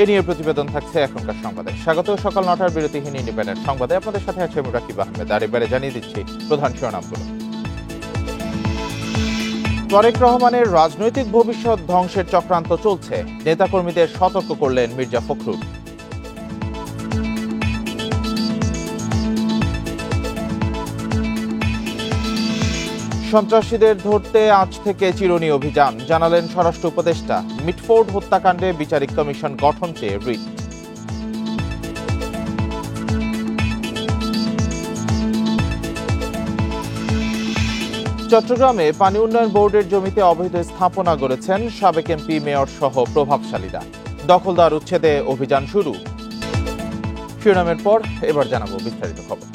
এ নিয়ে প্রতিবেদন থাকছে এখনকার সংবাদে। স্বাগত সকাল 9টার বিরতিহীন ইন্ডিপেন্ডেন্ট সংবাদে। আপনাদের সাথে আছে রাকিব আহমেদ। আর এবারে জানিয়ে দিচ্ছি প্রধান শিরোনামগুলো। তারেক রহমানের রাজনৈতিক ভবিষ্যৎ ধ্বংসের চক্রান্ত চলছে, নেতাকর্মীদের সতর্ক করলেন মির্জা ফখরুল। সন্ত্রাসীদের ধরতে আজ থেকে চিরুনি অভিযান, জানালেন স্বরাষ্ট্র উপদেষ্টা। মিটফোর্ড হত্যাকাণ্ডে বিচারিক কমিশন গঠন চেয়ে রিট। চট্টগ্রামে পানি উন্নয়ন বোর্ডের জমিতে অবৈধ স্থাপনা গড়েছেন সাবেক এমপি, মেয়র সহ প্রভাবশালীরা। দখলদার উচ্ছেদে অভিযান শুরু। শিরোনামের পর এবার জানাবো বিস্তারিত খবর।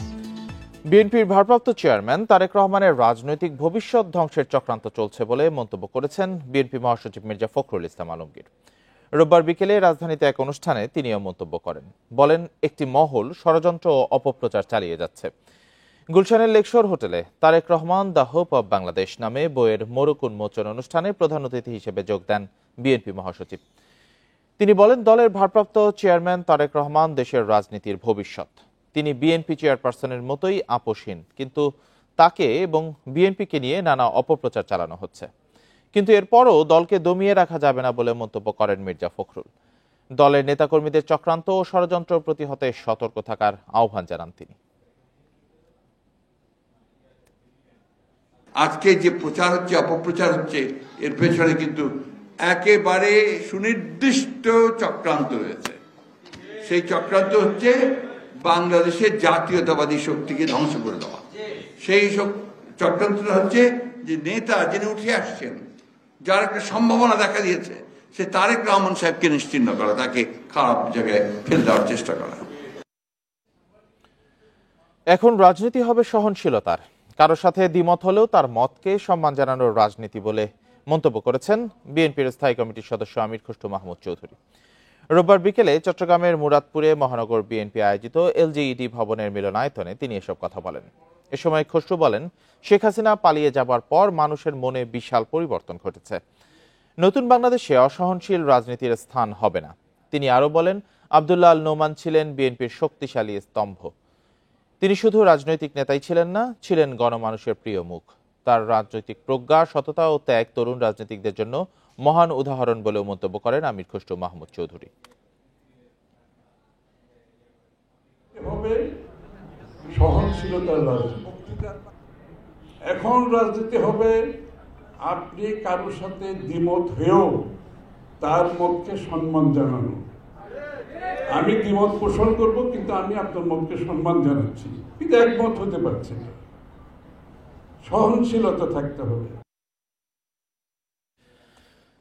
বিএনপির ভারপ্রাপ্ত চেয়ারম্যান তারেক রহমানের রাজনৈতিক ভবিষ্যৎ ধ্বংসের চক্রান্ত চলছে বলে মন্তব্য করেছেন বিএনপি মহাসচিব মির্জা ফখরুল ইসলাম আলমগীর। রোববার বিকেলে রাজধানীতে এক অনুষ্ঠানে তিনিও মন্তব্য করেন। বলেন, একটি মহল ষড়যন্ত্র ও অপপ্রচার চালিয়ে যাচ্ছে। গুলশানের লেকশোর হোটেলে Tarique Rahman the hope of Bangladesh নামে বইয়ের মোড়ক উন্মোচন অনুষ্ঠানে প্রধান অতিথি হিসেবে যোগ দেন বিএনপি মহাসচিব। তিনি বলেন, দলের ভারপ্রাপ্ত চেয়ারম্যান তারেক রহমান দেশের রাজনীতির ভবিষ্যৎ। তিনি বিএনপি চেয়ারপারসনের মতোই আপোষহীন, কিন্তু তাকে এবং বিএনপিকে নিয়ে নানা অপপ্রচার চালানো হচ্ছে। কিন্তু এরপরও দলকে দমিয়ে রাখা যাবে না বলে মন্তব্য করেন মির্জা ফখরুল। দলের নেতাকর্মীদের চক্রান্ত ও ষড়যন্ত্র প্রতিহতে সতর্ক থাকার আহ্বান জানান তিনি। আজকে যে প্রচার হচ্ছে, অপপ্রচার হচ্ছে, এর পেছনে কিন্তু একেবারে সুনির্দিষ্ট চক্রান্ত রয়েছে। সেই চক্রান্ত হচ্ছে বাংলাদেশের জাতীয়তাবাদী শক্তিকে ধ্বংস করে দেওয়া। সেই চক্রান্তটা হচ্ছে যে নেতা যিনি উঠে আসছেন, যার একটা সম্ভাবনা দেখা দিয়েছে, সে তারেক রহমান সাহেবকে নিশ্চিহ্ন করা, তাকে খারাপ জায়গায় ফেলে দেওয়ার চেষ্টা করা। এখন রাজনীতি হবে সহনশীলতার, কারো সাথে দ্বিমত হলেও তার মতকে সম্মান জানানোর রাজনীতি বলে মন্তব্য করেছেন বিএনপির স্থায়ী কমিটির সদস্য আমির খসরু মাহমুদ চৌধুরী। রোববার বিকেলে চট্টগ্রামের মুরাদপুরে মহানগর বিএনপি আয়োজিত এলজিইডি ভবনের মিলনায়তনে তিনি এসব কথা বলেন। এ সময় খসরু বলেন, শেখ হাসিনা পালিয়ে যাবার পর মানুষের মনে বিশাল পরিবর্তন ঘটেছে। নতুন বাংলাদেশে অসহনশীল রাজনীতির স্থান হবে না। তিনি আরো বলেন, আব্দুল্লাহ আল নোমান ছিলেন বিএনপির শক্তিশালী স্তম্ভ। তিনি শুধু রাজনৈতিক নেতাই ছিলেন না, ছিলেন গণমানুষের প্রিয় মুখ। তার রাজনৈতিক প্রজ্ঞা, সততা ও ত্যাগ তরুণ রাজনীতিকদের জন্য মহান উদাহরণ বলেও মন্তব্য করেন আমির খসরু মাহমুদ চৌধুরী। সহনশীলতার রাজনীতি, এখন রাজনীতি হবে আপনি কারোর সাথে দ্বিমত হয়েও তার মতকে সম্মান জানানো। আমি দ্বিমত পোষণ করব, কিন্তু আমি আপনার মতকে সম্মান জানাচ্ছি, কিন্তু একমত হতে পারছি না। সহনশীলতা থাকতে হবে।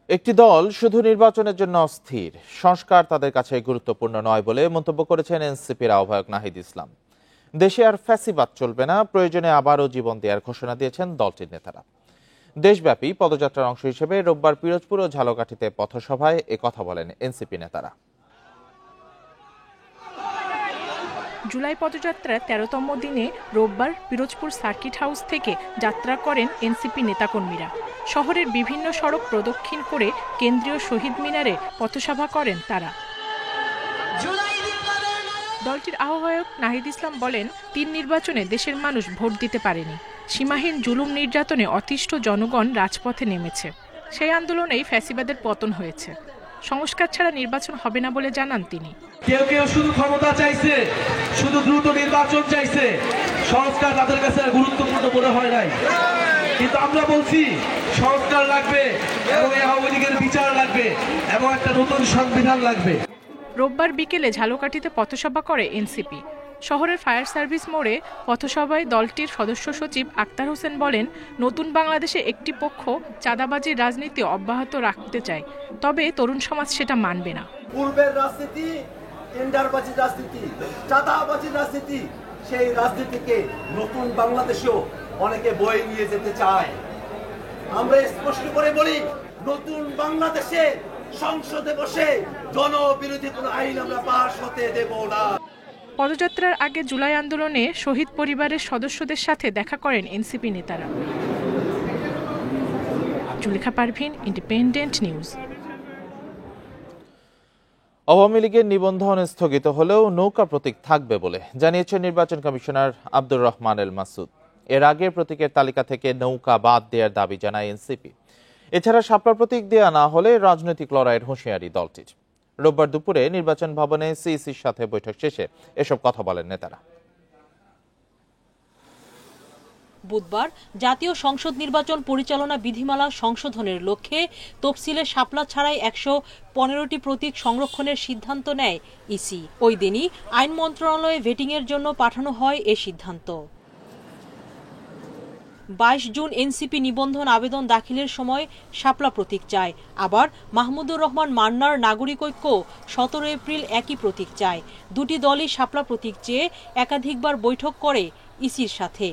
একটি দল শুধু নির্বাচনের জন্য অস্থির, সংস্কার তাদের কাছে গুরুত্বপূর্ণ নয় বলে মন্তব্য করেছেন এনসিপির আহ্বায়ক নাহিদ ইসলাম। দেশে আর ফ্যাসিবাদ চলবে না, প্রয়োজনে আবারও জীবন দেওয়ার ঘোষণা দিয়েছেন দলটির নেতারা। দেশব্যাপী পদযাত্রার অংশ হিসেবে রোববার পিরোজপুর ও ঝালকাঠিতে পথসভায় একথা বলেন এনসিপি নেতারা। জুলাই পদযাত্রার ১৩তম দিনে রোববার পিরোজপুর সার্কিট হাউস থেকে যাত্রা করেন এনসিপি নেতাকর্মীরা। শহরের বিভিন্ন সড়ক প্রদক্ষিণ করে কেন্দ্রীয় শহীদ মিনারে পথসভা করেন তারা। দলটির আহ্বায়ক নাহিদ ইসলাম বলেন, ৩ নির্বাচনে দেশের মানুষ ভোট দিতে পারেনি। সীমাহীন জুলুম নির্যাতনে অতিষ্ঠ জনগণ রাজপথে নেমেছে। সেই আন্দোলনেই ফ্যাসিবাদের পতন হয়েছে। সংস্কার ছাড়া নির্বাচন হবে না বলে জানান তিনি। কেউ কেউ শুধু ক্ষমতা চাইছে, শুধু দ্রুত নির্বাচন চাইছে, সংস্কার তাদের কাছে গুরুত্বপূর্ণ মনে হয় নাই। কিন্তু আমরা বলছি সংস্কার লাগবে, এবং এই আওয়ামী লীগের বিচার লাগবে, এবং একটা নতুন সংবিধান লাগবে। রোববার বিকেলে ঝালকাঠিতে পথসভা করে এনসিপি। শহরের ফায়ার সার্ভিস মোড়ে পথসভায় দলটির সদস্য সচিব আক্তার হোসেন বলেন, নতুন বাংলাদেশে একটি পক্ষ চাঁদাবাজির রাজনীতি অব্যাহত রাখতে চায়, তবে তরুণ সমাজ সেটা মানবে না। পূর্বের রাজনীতি, টেন্ডারবাজির রাজনীতি, চাঁদাবাজির রাজনীতি, সেই রাজনীতিকে নতুন বাংলাদেশেও অনেকে বয়ে নিয়ে যেতে চায়। আমরা স্পষ্ট করে বলি, নতুন বাংলাদেশে সংসদে বসে জনবিরোধী কোনো আইন আমরা পাস হতে দেব না। পদযাত্রার আগে জুলাই আন্দোলনে শহীদ পরিবারের সদস্যদের সাথে দেখা করেন এনসিপি নেতারা। Julekha Parvin, Independent News. আওয়ামী লীগের নিবন্ধন স্থগিত হলেও নৌকা প্রতীক থাকবে বলে জানিয়েছেন নির্বাচন কমিশনার আব্দুর রহমান এল মাসুদ। এর আগে প্রতীকের তালিকা থেকে নৌকা বাদ দেওয়ার দাবি জানায় এনসিপি। এছাড়া শাপলা প্রতীক দেওয়া না হলে রাজনৈতিক লড়াইয়ের হুঁশিয়ারি দলটির। রোববার দুপুরে নির্বাচন ভবনে সিইসির সাথে বৈঠক শেষে এসব কথা বলেন নেতারা। বুধবার জাতীয় সংসদ নির্বাচন পরিচালনা বিধিমালা সংশোধনের লক্ষ্যে তফসিলে শাপলা ছাড়াই ১১৫টি প্রতীক সংরক্ষণের সিদ্ধান্ত নেয় ইসি। ওই দিনই আইন মন্ত্রণালয়ে ভেটিংয়ের জন্য পাঠানো হয় এ সিদ্ধান্ত। ২২ জুন এনসিপি নিবন্ধন আবেদন দাখিলের সময় শাপলা প্রতীক চায়। আবার মাহমুদুর রহমান মান্নার নাগরিক ঐক্য ১৭ এপ্রিল একই প্রতীক চায়। দুটি দলই শাপলা প্রতীক চেয়ে একাধিকবার বৈঠক করে ইসির সাথে।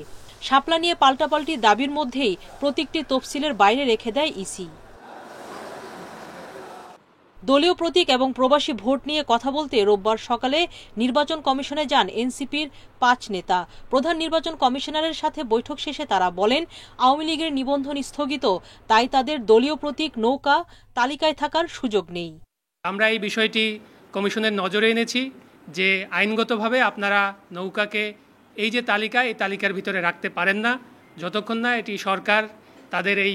শাপলা নিয়ে পাল্টাপাল্টি দাবির মধ্যেই প্রতীকটি তফসিলের বাইরে রেখে দেয় ইসি। দলীয় প্রতীক এবং প্রবাসী ভোট নিয়ে কথা বলতে রোববার সকালে নির্বাচন কমিশনে যান এনসিপির ৫ নেতা। প্রধান নির্বাচন কমিশনারের সাথে বৈঠক শেষে তারা বলেন, আওয়ামী লীগের নিবন্ধন স্থগিত, তাই তাদের দলীয় প্রতীক নৌকা তালিকায় থাকার সুযোগ নেই। আমরা এই বিষয়টি কমিশনের নজরে এনেছি যে আইনগতভাবে আপনারা নৌকাকে এই যে তালিকা, এই তালিকার ভিতরে রাখতে পারেন না যতক্ষণ না এটি সরকার তাদের এই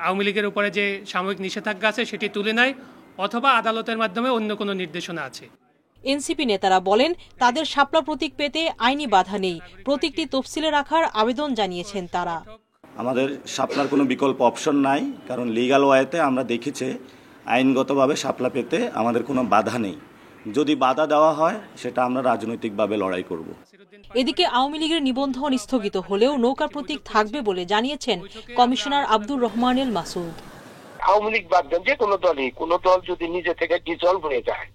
আওয়ামী লীগের উপরে যে সাময়িক নিষেধাজ্ঞা আছে সেটি তুলে নেয় অথবা আদালতের মাধ্যমে অন্য কোনো নির্দেশনা আছে। এনসিপি নেতারা বলেন, তাদের শাপলা প্রতীক পেতে আইনি বাধা নেই। প্রতীকটি তফসিলে রাখার আবেদন জানিয়েছেন তারা। আমাদের শাপলার কোনো বিকল্প অপশন নাই, কারণ লিগ্যাল ওয়েতে আমরা দেখেছি আইনগতভাবে শাপলা পেতে আমাদের কোনো বাধা নেই। যদি বাধা দেওয়া হয় সেটা আমরা রাজনৈতিকভাবে লড়াই করব। এদিকে আওয়ামী লীগের নিবন্ধন স্থগিত হলেও নৌকা প্রতীক থাকবে বলে জানিয়েছেন কমিশনার আব্দুর রহমান এল মাসুদ। আওয়ামী লীগ বাদ দেন, যে কোনো দলই, কোনো দল যদি নিজে থেকে ডিজলভ হয়ে যায়,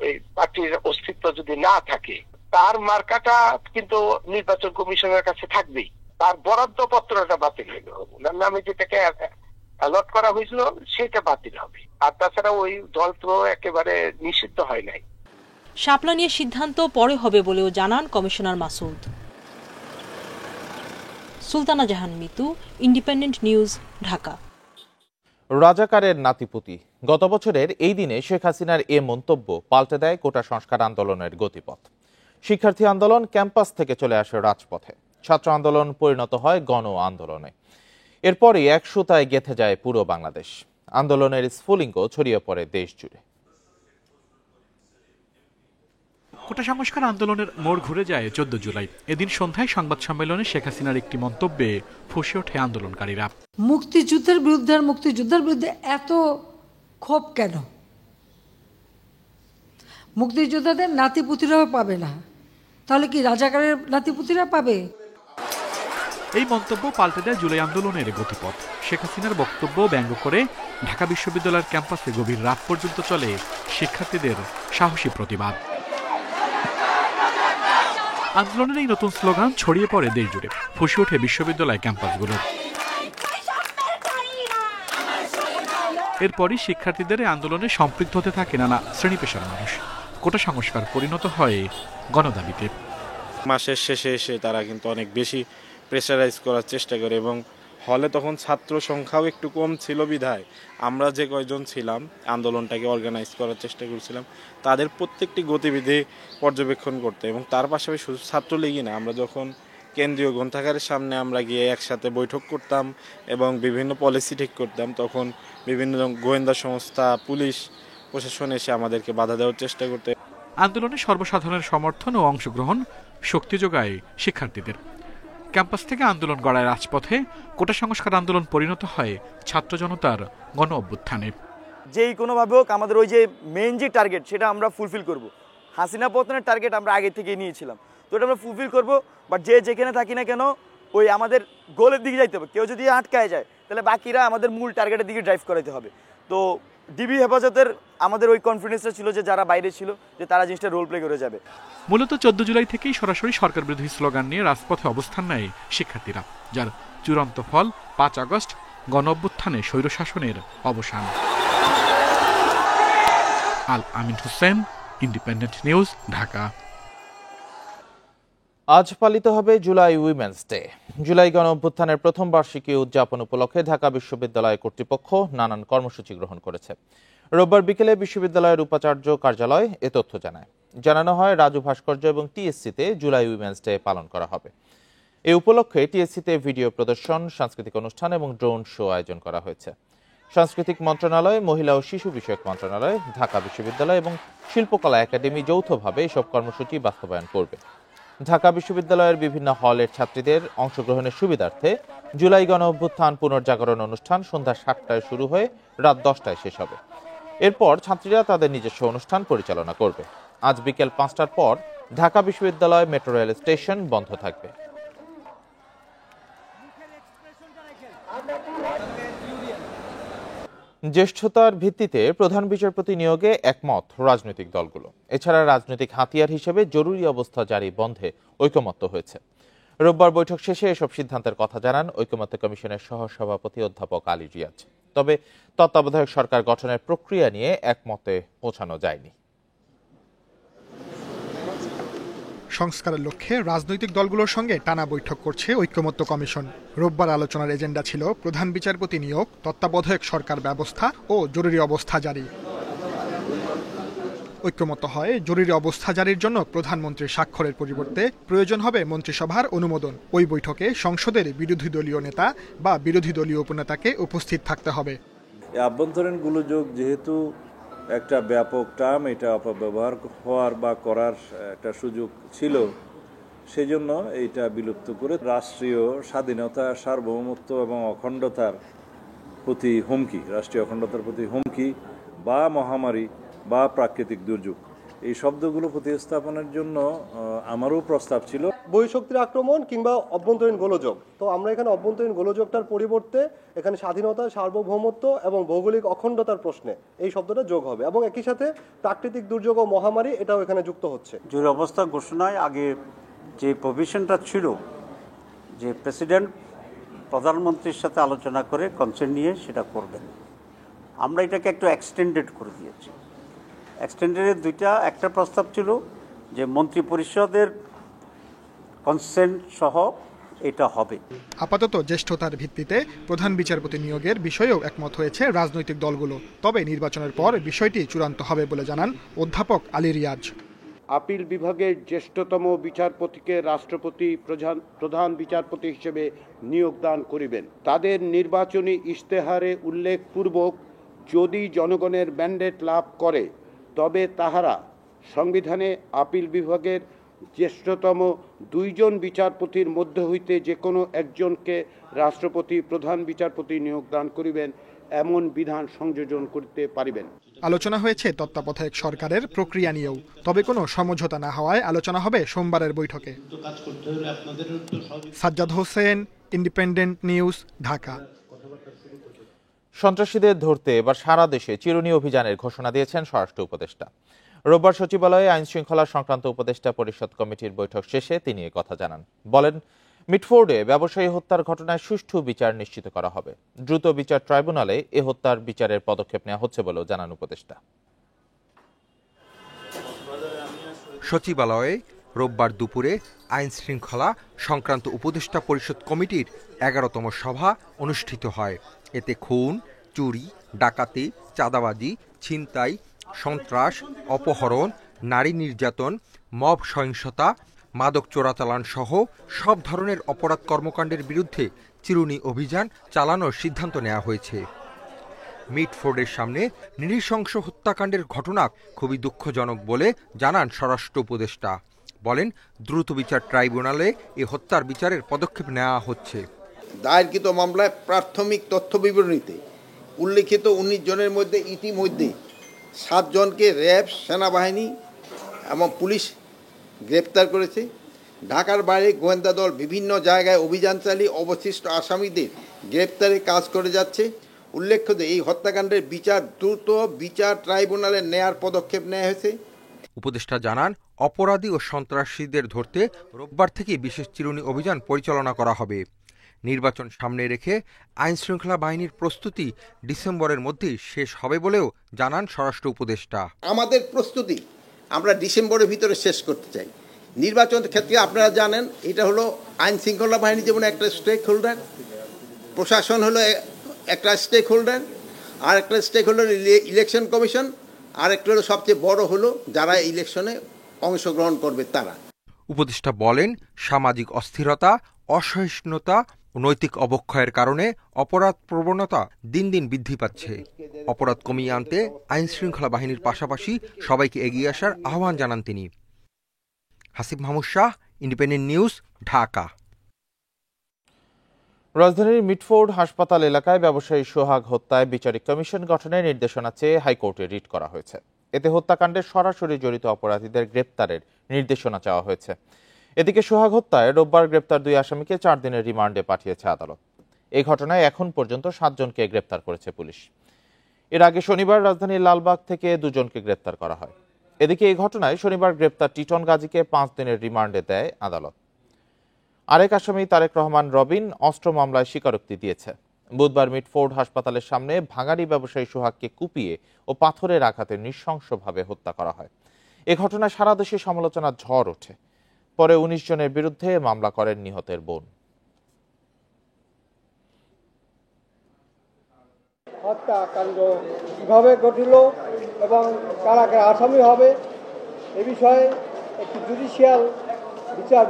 এই পার্টির অস্তিত্ব যদি না থাকে, তার মার্কাটা কিন্তু নির্বাচন কমিশনের কাছে থাকবেই। তার বরাদ্দ পত্রটা বাতিল হইল, ওনার নামে যেটাকে অ্যালট করা হয়েছিল সেটা বাতিল হবে। আর তাছাড়া ওই দল তো একেবারে নিষিদ্ধ হয় নাই। শাপলা নিয়ে সিদ্ধান্ত পরে হবে বলেও জানান কমিশনার মাসুদ। সুলতানা জাহান মিতু, ইন্ডিপেন্ডেন্ট নিউজ, ঢাকা। রাজাকারের নাতিপুতি। গত বছরের এই দিনে শেখ হাসিনার এ মন্তব্য পাল্টে দেয় কোটা সংস্কার আন্দোলনের গতিপথ। শিক্ষার্থী আন্দোলন ক্যাম্পাস থেকে চলে আসে রাজপথে। ছাত্র আন্দোলন পরিণত হয় গণ আন্দোলনে। এরপরই এক সুতায় গেঁথে যায় পুরো বাংলাদেশ। আন্দোলনের স্ফুলিঙ্গ ছড়িয়ে পড়ে দেশ জুড়ে। কোটা সংস্কার আন্দোলনের মোড় ঘুরে যায় 14 জুলাই। এদিন সন্ধ্যায় সংবাদ সম্মেলনে শেখ হাসিনার একটি মন্তব্যে ফুঁসে ওঠে আন্দোলনকারীরা। মুক্তিযুদ্ধের বিরুদ্ধে এত ক্ষোভ কেন? মুক্তিযোদ্ধাদের নাতিপুতিরাও পাবে না, তাহলে কি রাজাকারের নাতিপুতিরা পাবে? এই মন্তব্য পাল্টে দেয় জুলাই আন্দোলনের গতিপথ। শেখ হাসিনার বক্তব্য ব্যঙ্গ করে ঢাকা বিশ্ববিদ্যালয়ের ক্যাম্পাসে গভীর রাত পর্যন্ত চলে শিক্ষার্থীদের সাহসী প্রতিবাদ। আন্দোলনের এই নতুন স্লোগান ছড়িয়ে পড়ে দেশ জুড়ে, ফুঁসে ওঠে বিশ্ববিদ্যালয় ক্যাম্পাসগুলো। এরপরই শিক্ষার্থীদের এই আন্দোলনে সম্পৃক্ত হতে থাকে নানা শ্রেণী পেশার মানুষ। কোটা সংস্কার পরিণত হয় গণদাবিতে। মাসের শেষে এসে তারা কিন্তু অনেক বেশি প্রেসারাইজ করার চেষ্টা করে এবং হলে তখন ছাত্র সংখ্যাও একটু কম ছিল বিধায় আমরা যে কয়জন ছিলাম আন্দোলনটাকে অর্গানাইজ করার চেষ্টা করছিলাম তাদের প্রত্যেকটি গতিবিধি পর্যবেক্ষণ করতে। এবং তার পাশাপাশি শুধু ছাত্রলীগই না, আমরা যখন কেন্দ্রীয় গ্রন্থাগারের সামনে আমরা গিয়ে একসাথে বৈঠক করতাম এবং বিভিন্ন পলিসি ঠিক করতাম, তখন বিভিন্ন গোয়েন্দা সংস্থা, পুলিশ প্রশাসন এসে আমাদেরকে বাধা দেওয়ার চেষ্টা করতে। আন্দোলনে সর্বসাধারণের সমর্থন ও অংশগ্রহণ শক্তি যোগায় শিক্ষার্থীদের। ক্যাম্পাস থেকে আন্দোলন গড়ায় রাজপথে। কোটা সংস্কার আন্দোলন পরিণত হয় ছাত্র জনতার গণ অভ্যুত্থানে। যেই কোনোভাবে হোক আমাদের ওই যে মেইন যে টার্গেট সেটা আমরা ফুলফিল করব। হাসিনা পতনের টার্গেট আমরা আগে থেকে নিয়েছিলাম, তো এটা আমরা ফুলফিল করব। বাট যে যেখানে থাকি না কেন ওই আমাদের গোলের দিকে যাইতে হবে। কেউ যদি আটকায় যায় তাহলে বাকিরা আমাদের মূল টার্গেটের দিকে ড্রাইভ করাতে হবে। তো ডিবি হেফাজতের আমাদের ওই কনফিডেন্সটা ছিল যে যারা বাইরে ছিল যে তারা জিনিসটা রোল প্লে করে যাবে। মূলত 14 জুলাই থেকেই সরাসরি সরকার বিরোধী স্লোগান নিয়ে রাজপথে অবস্থান নেয় শিক্ষার্থীরা, যার চূড়ান্ত ফল 5 আগস্ট গণ অভ্যুত্থানে স্বৈরশাসনের অবসান। আল আমিন হোসেন, ইন্ডিপেন্ডেন্ট নিউজ, ঢাকা। আজ পালিত হবে জুলাই উইমেন্স ডে। জুলাই গণ অভ্যুত্থানের প্রথম বার্ষিকী উদযাপন উপলক্ষে ঢাকা বিশ্ববিদ্যালয় কর্তৃপক্ষ নানান কর্মসূচি গ্রহণ করেছে। রোববার বিকেলে বিশ্ববিদ্যালয়ের উপাচার্য কার্যালয় এ তথ্য জানায়। জানানো হয়, রাজু ভাস্কর্য এবং টিএসসিতে জুলাই উইমেন্স ডে পালন করা হবে। এই উপলক্ষে টিএসসিতে ভিডিও প্রদর্শন, সাংস্কৃতিক অনুষ্ঠান এবং ড্রোন শো আয়োজন করা হয়েছে। সাংস্কৃতিক মন্ত্রণালয়, মহিলা ও শিশু বিষয়ক মন্ত্রণালয়, ঢাকা বিশ্ববিদ্যালয় এবং শিল্পকলা একাডেমি যৌথভাবে এসব কর্মসূচি বাস্তবায়ন করবে। ঢাকা বিশ্ববিদ্যালয়ের বিভিন্ন হলের ছাত্রীদের অংশগ্রহণের সুবিধার্থে জুলাই গণ অভ্যুত্থান পুনর্জাগরণ অনুষ্ঠান সন্ধ্যা 7টায় শুরু হয়ে রাত 10টায় শেষ হবে। এরপর ছাত্রীরা তাদের নিজস্ব অনুষ্ঠান পরিচালনা করবে। আজ বিকেল 5টার পর ঢাকা বিশ্ববিদ্যালয় মেট্রো রেল স্টেশন বন্ধ থাকবে। জ্যেষ্ঠতার ভিত্তিতে প্রধান বিচারপতি নিয়োগে একমত রাজনৈতিক দলগুলো। এছাড়া রাজনৈতিক হাতিয়ার হিসেবে জরুরি অবস্থা জারি বন্ধে ঐকমত্য হয়েছে। রোববার বৈঠক শেষে এসব সিদ্ধান্তের কথা জানান ঐকমত্য কমিশনের সহসভাপতি অধ্যাপক আলী রিয়াজ। তবে তত্ত্বাবধায়ক সরকার গঠনের প্রক্রিয়া নিয়ে একমতে পৌঁছানো যায়নি। সংস্কারের লক্ষ্যে রাজনৈতিক দলগুলোর সঙ্গে টানা বৈঠক করছে ঐকমত্য কমিশন। রোববার আলোচনার এজেন্ডা ছিল প্রধান বিচারপতি নিয়োগ, তত্ত্বাবধায়ক সরকার ব্যবস্থা ও জরুরি অবস্থা জারি। ঐকমত্য হয়, জরুরি অবস্থা জারির জন্য প্রধানমন্ত্রীর স্বাক্ষরের পরিবর্তে প্রয়োজন হবে মন্ত্রিসভার অনুমোদন। ওই বৈঠকে সংসদের বিরোধী দলীয় নেতা বা বিরোধী দলীয় উপনেতাকে উপস্থিত থাকতে হবে। আভ্যন্তরীণ গোলযোগ যেহেতু একটা ব্যাপক টার্ম, এটা অপব্যবহার হওয়ার বা করার একটা সুযোগ ছিল, সেজন্য এইটা বিলুপ্ত করে রাষ্ট্রীয় স্বাধীনতা, সার্বভৌমত্ব এবং অখণ্ডতার প্রতি হুমকি, রাষ্ট্রীয় অখণ্ডতার প্রতি হুমকি বা মহামারী বা প্রাকৃতিক দুর্যোগ, এই শব্দগুলো প্রতিস্থাপনের জন্য আমারও প্রস্তাব ছিল। বহিঃশক্তির আক্রমণ কিংবা অভ্যন্তরীণ গোলযোগ, তো আমরা এখানে অভ্যন্তরীণ গোলযোগটার পরিবর্তে এখানে স্বাধীনতা, সার্বভৌমত্ব এবং ভৌগোলিক অখণ্ডতার প্রশ্নে এই শব্দটা যোগ হবে এবং একই সাথে প্রাকৃতিক দুর্যোগ ও মহামারী এটাও এখানে যুক্ত হচ্ছে। জরুরি অবস্থা ঘোষণায় আগে যে প্রভিশনটা ছিল যে প্রেসিডেন্ট প্রধানমন্ত্রীর সাথে আলোচনা করে কনসেন্ট নিয়ে সেটা করবেন, আমরা এটাকে একটু এক্সটেন্ডেড করে দিয়েছি। এক্সটেন্ডেডের একটা প্রস্তাব ছিল যে মন্ত্রী পরিষদের কনসেন্ট সহ এটা হবে। আপাতত জ্যেষ্ঠতার ভিত্তিতে প্রধান বিচারপতি নিয়োগের বিষয়েও একমত হয়েছে রাজনৈতিক দলগুলো। তবে নির্বাচনের পর বিষয়টি চূড়ান্ত হবে বলে জানান অধ্যাপক আলী রিয়াজ। আপিল বিভাগের জ্যেষ্ঠতম বিচারপতিকে রাষ্ট্রপতি প্রধান বিচারপতি হিসেবে নিয়োগদান করিবেন। তাদের নির্বাচনী ইশতেহারে উল্লেখপূর্বক যদি জনগণের ম্যান্ডেট লাভ করে তবে তাহারা সংবিধানে আপিল বিভাগের জ্যেষ্ঠতম 2 জন বিচারপতির মধ্য হইতে যে কোনো একজনকে রাষ্ট্রপতি প্রধান বিচারপতি নিয়োগদান করিবেন এমন বিধান সংযোজন করতে পারিবেন। আলোচনা হয়েছে তত্ত্বাবধায়ক সরকারের প্রক্রিয়া নিয়েও। তবে কোনো সমঝোতা না হওয়ায় আলোচনা হবে সোমবারের বৈঠকে। Sajjad Hossain, independent News, Dhaka. সন্ত্রাসীদের ধরতে এবার সারা দেশে চিরুনি অভিযানের ঘোষণা দিয়েছেন স্বরাষ্ট্র উপদেষ্টা। রোববার সচিবালয়ে আইন শৃঙ্খলা সংক্রান্ত উপদেষ্টা পরিষদ কমিটির বৈঠক শেষে তিনি এ কথা জানান। বলেন, মিটফোর্ডে ব্যবসায়ী হত্যার ঘটনায় সুষ্ঠু বিচার নিশ্চিত করা হবে। দ্রুত বিচার ট্রাইব্যুনালে এ হত্যার বিচারের পদক্ষেপ নেওয়া হচ্ছে বলেও জানান উপদেষ্টা। সচিবালয়ে রোববার দুপুরে আইন শৃঙ্খলা সংক্রান্ত উপদেষ্টা পরিষদ কমিটির 11তম সভা অনুষ্ঠিত হয়। এতে খুন, চুরি, ডাকাতি, চাঁদাবাজি, ছিনতাই, সন্ত্রাস, অপহরণ, নারী নির্যাতন, মব সহিংসতা, মাদক চোরাচালান সহ সব ধরনের অপরাধ কর্মকাণ্ডের বিরুদ্ধে চিরুনি অভিযান চালানোর সিদ্ধান্ত নেওয়া হয়েছে। মিটফোর্ডের সামনে নৃশংস হত্যাকাণ্ডের ঘটনা খুবই দুঃখজনক বলে জানান স্বরাষ্ট্র উপদেষ্টা। বলেন, দ্রুত বিচার ট্রাইব্যুনালে এ হত্যার বিচারের পদক্ষেপ নেওয়া হচ্ছে। দায়েরকৃত মামলায় প্রাথমিক তথ্য বিবরণীতে উল্লিখিত 19 জনের মধ্যে ইতিমধ্যে 7 জনকে র্যাব, সেনাবাহিনী এবং পুলিশ গ্রেপ্তার করেছে। ঢাকার বাইরে গোয়েন্দা দল বিভিন্ন জায়গায় অভিযান চালিয়ে অবশিষ্ট আসামিদের গ্রেপ্তারে কাজ করে যাচ্ছে। উল্লেখ্য যে এই হত্যাকাণ্ডের বিচার দ্রুত বিচার ট্রাইব্যুনালে নেয়ার পদক্ষেপ নেওয়া হয়েছে। উপদেষ্টা জানান, অপরাধী ও সন্ত্রাসীদের ধরতে রোববার থেকে বিশেষ চিরুনি অভিযান পরিচালনা করা হবে। নির্বাচন সামনে রেখে আইন শৃঙ্খলা বাহিনীর প্রস্তুতি ডিসেম্বরের মধ্যেই শেষ হবে বলেও জানান স্বরাষ্ট্র উপদেষ্টা। আমাদের প্রস্তুতি আমরা ডিসেম্বরের ভিতরে শেষ করতে চাই। নির্বাচন ক্ষেত্রে আপনারা জানেন এটা হলো আইন শৃঙ্খলা বাহিনী যেমন একটা স্টেক হোল্ডার, প্রশাসন হলো একটা স্টেক হোল্ডার, আর একটা স্টেক হলো ইলেকশন কমিশন, আর একটা হলো সবচেয়ে বড় হলো যারা ইলেকশনে অংশগ্রহণ করবে তারা। উপদেষ্টা বলেন, সামাজিক অস্থিরতা, অসহিষ্ণুতা ও নৈতিক অবক্ষয়ের কারণে অপরাধ প্রবণতা দিন দিন বৃদ্ধি পাচ্ছে। অপরাধ কমিয়ে আনতে আইন শৃঙ্খলা বাহিনীর পাশাপাশি সবাইকে এগিয়ে আসার আহ্বান জানান তিনি। Hasib Mahmud Shah, independent News, Dhaka. রাজধানীর মিটফোর্ড হাসপাতাল এলাকায় ব্যবসায়ী সোহাগ হত্যায় বিচারিক কমিশন গঠনের নির্দেশনা চেয়ে হাইকোর্টে রিট করা হয়েছে। এতে হত্যাকাণ্ডে সরাসরি জড়িত অপরাধীদের গ্রেপ্তারের নির্দেশনা চাওয়া হয়েছে। এদিকে সোহাগ হত্যায় রোববার গ্রেপ্তার 2 আসামিকে 4 দিনের রিমান্ডে পাঠিয়েছে আদালত। এই ঘটনায় এখন পর্যন্ত 7 জনকে গ্রেপ্তার করেছে পুলিশ। এর আগে শনিবার রাজধানীর লালবাগ থেকে 2 জনকে গ্রেপ্তার করা হয়। এদিকে এই ঘটনায় শনিবার গ্রেপ্তার টিটন গাজীকে 5 দিনের রিমান্ডে দেয় আদালত। আরেক আসামি তারেক রহমান রবিন অস্ত্র মামলায় স্বীকারোক্তি দিয়েছে। বুধবার মিটফোর্ড হাসপাতালের সামনে ভাঙাড়ি ব্যবসায়ী সোহাগকে কুপিয়ে ও পাথরের আঘাতে নৃশংসভাবে হত্যা করা হয়। এ ঘটনায় সারা দেশে সমালোচনার ঝড় ওঠে। পরে 19 জনের বিরুদ্ধে মামলা করেন নিহতের বোন। হত্যাকাণ্ড কিভাবে ঘটিল এবং কারা কারা আসামি হবে এ বিষয়ে একটি জুডিশিয়াল বিচার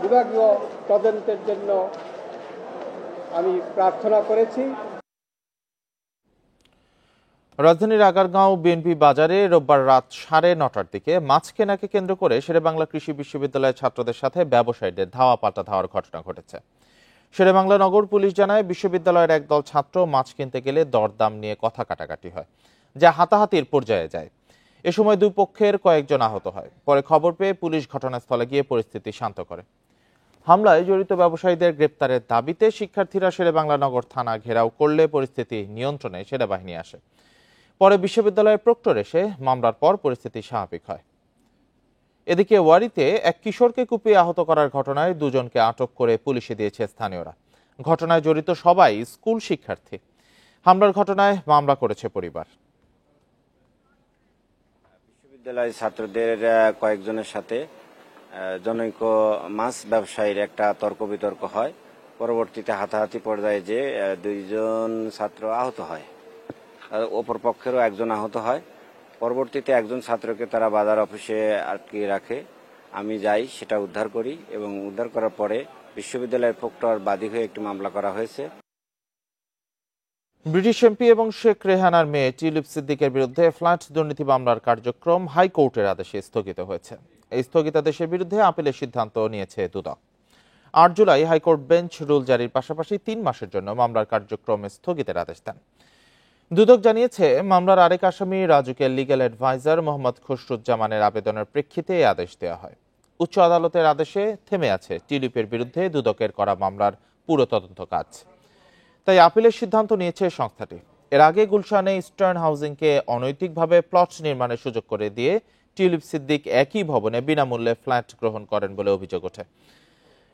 বিভাগীয় তদন্তের জন্য আমি প্রার্থনা করেছি। রাজধানীর আগারগাঁও বিএনপি বাজারে রোববার রাত 9:30টার দিকে মাছ কেনাকে কেন্দ্র করে শেরেবাংলা কৃষি বিশ্ববিদ্যালয়ের ছাত্রদের সাথে ব্যবসায়ীদের ধাওয়া পাল্টা ধাওয়ার ঘটনা ঘটেছে। শেরেবাংলা নগর পুলিশ জানায়, বিশ্ববিদ্যালয়ের একদল ছাত্র মাছ কিনতে গেলে দরদাম নিয়ে কথা কাটাকাটি হয়, যা হাতাহাতির পর্যায়ে যায়। এ সময় 2 পক্ষের কয়েকজন আহত হয়। পরে খবর পেয়ে পুলিশ ঘটনাস্থলে গিয়ে পরিস্থিতি শান্ত করে। হামলায় জড়িত ব্যবসায়ীদের গ্রেপ্তারের দাবিতে শিক্ষার্থীরা শেরেবাংলা নগর থানা ঘেরাও করলে পরিস্থিতি নিয়ন্ত্রণে সেনাবাহিনী আসে। পরে বিশ্ববিদ্যালয়ের প্রক্টর এসে মামলার পর পরিস্থিতি স্বাভাবিক হয়। এদিকে ওয়ারিতে এক কিশোরকে কুপিয়ে আহত করার ঘটনায় 2 জনকে আটক করে পুলিশে দিয়েছে স্থানীয়রা। ঘটনায় জড়িত সবাই স্কুল শিক্ষার্থী। হামলার ঘটনায় মামলা করেছে পরিবার। বিশ্ববিদ্যালয়ের ছাত্রদের কয়েকজনের সাথে জনৈক মাছ ব্যবসায়ীর একটা তর্ক বিতর্ক হয়। পরবর্তীতে হাতাহাতি পর্যায়ে যে 2 জন ছাত্র আহত হয়, অপর পক্ষেরও একজন আহত হয়। পরবর্তীতে একজন ছাত্রকে তারা বাজার অফিসে আটকে রাখে। আমি যাই, সেটা উদ্ধার করি এবং উদ্ধার করার পরে বিশ্ববিদ্যালয়ের প্রক্টর বাদী হয়ে একটি মামলা করা হয়েছে। ব্রিটিশ এমপি এবং শেখ রেহানার মেয়ে টিউলিপ সিদ্দিকের বিরুদ্ধে ফ্ল্যাট দুর্নীতি মামলার কার্যক্রম হাইকোর্টের আদেশে স্থগিত হয়েছে। এই স্থগিতাদেশের বিরুদ্ধে আপিলের সিদ্ধান্ত নিয়েছে দুদক। 8 জুলাই হাইকোর্ট বেঞ্চ রুল জারির পাশাপাশি 3 মাসের জন্য মামলার কার্যক্রম স্থগিতের আদেশ দেন। দুদক জানিয়েছে, মামলার আরেক আসামি রাজুকের লিগ্যাল অ্যাডভাইজার মোহাম্মদ খসরুজ্জামানের আবেদনের প্রেক্ষিতে এই আদেশ দেওয়া হয়। উচ্চ আদালতের আদেশে থেমে আছে টিউলিপের বিরুদ্ধে দুদকের করা মামলার পুরো তদন্ত কাজ। তাই আপিলের সিদ্ধান্ত নিয়েছে সংস্থাটি। এর আগে গুলশানে ইস্টার্ন হাউজিংকে অনৈতিকভাবে প্লট নির্মাণের সুযোগ করে দিয়ে টিউলিপ সিদ্দিক একই ভবনে বিনামূল্যে ফ্ল্যাট গ্রহণ করেন বলে অভিযোগ ওঠে।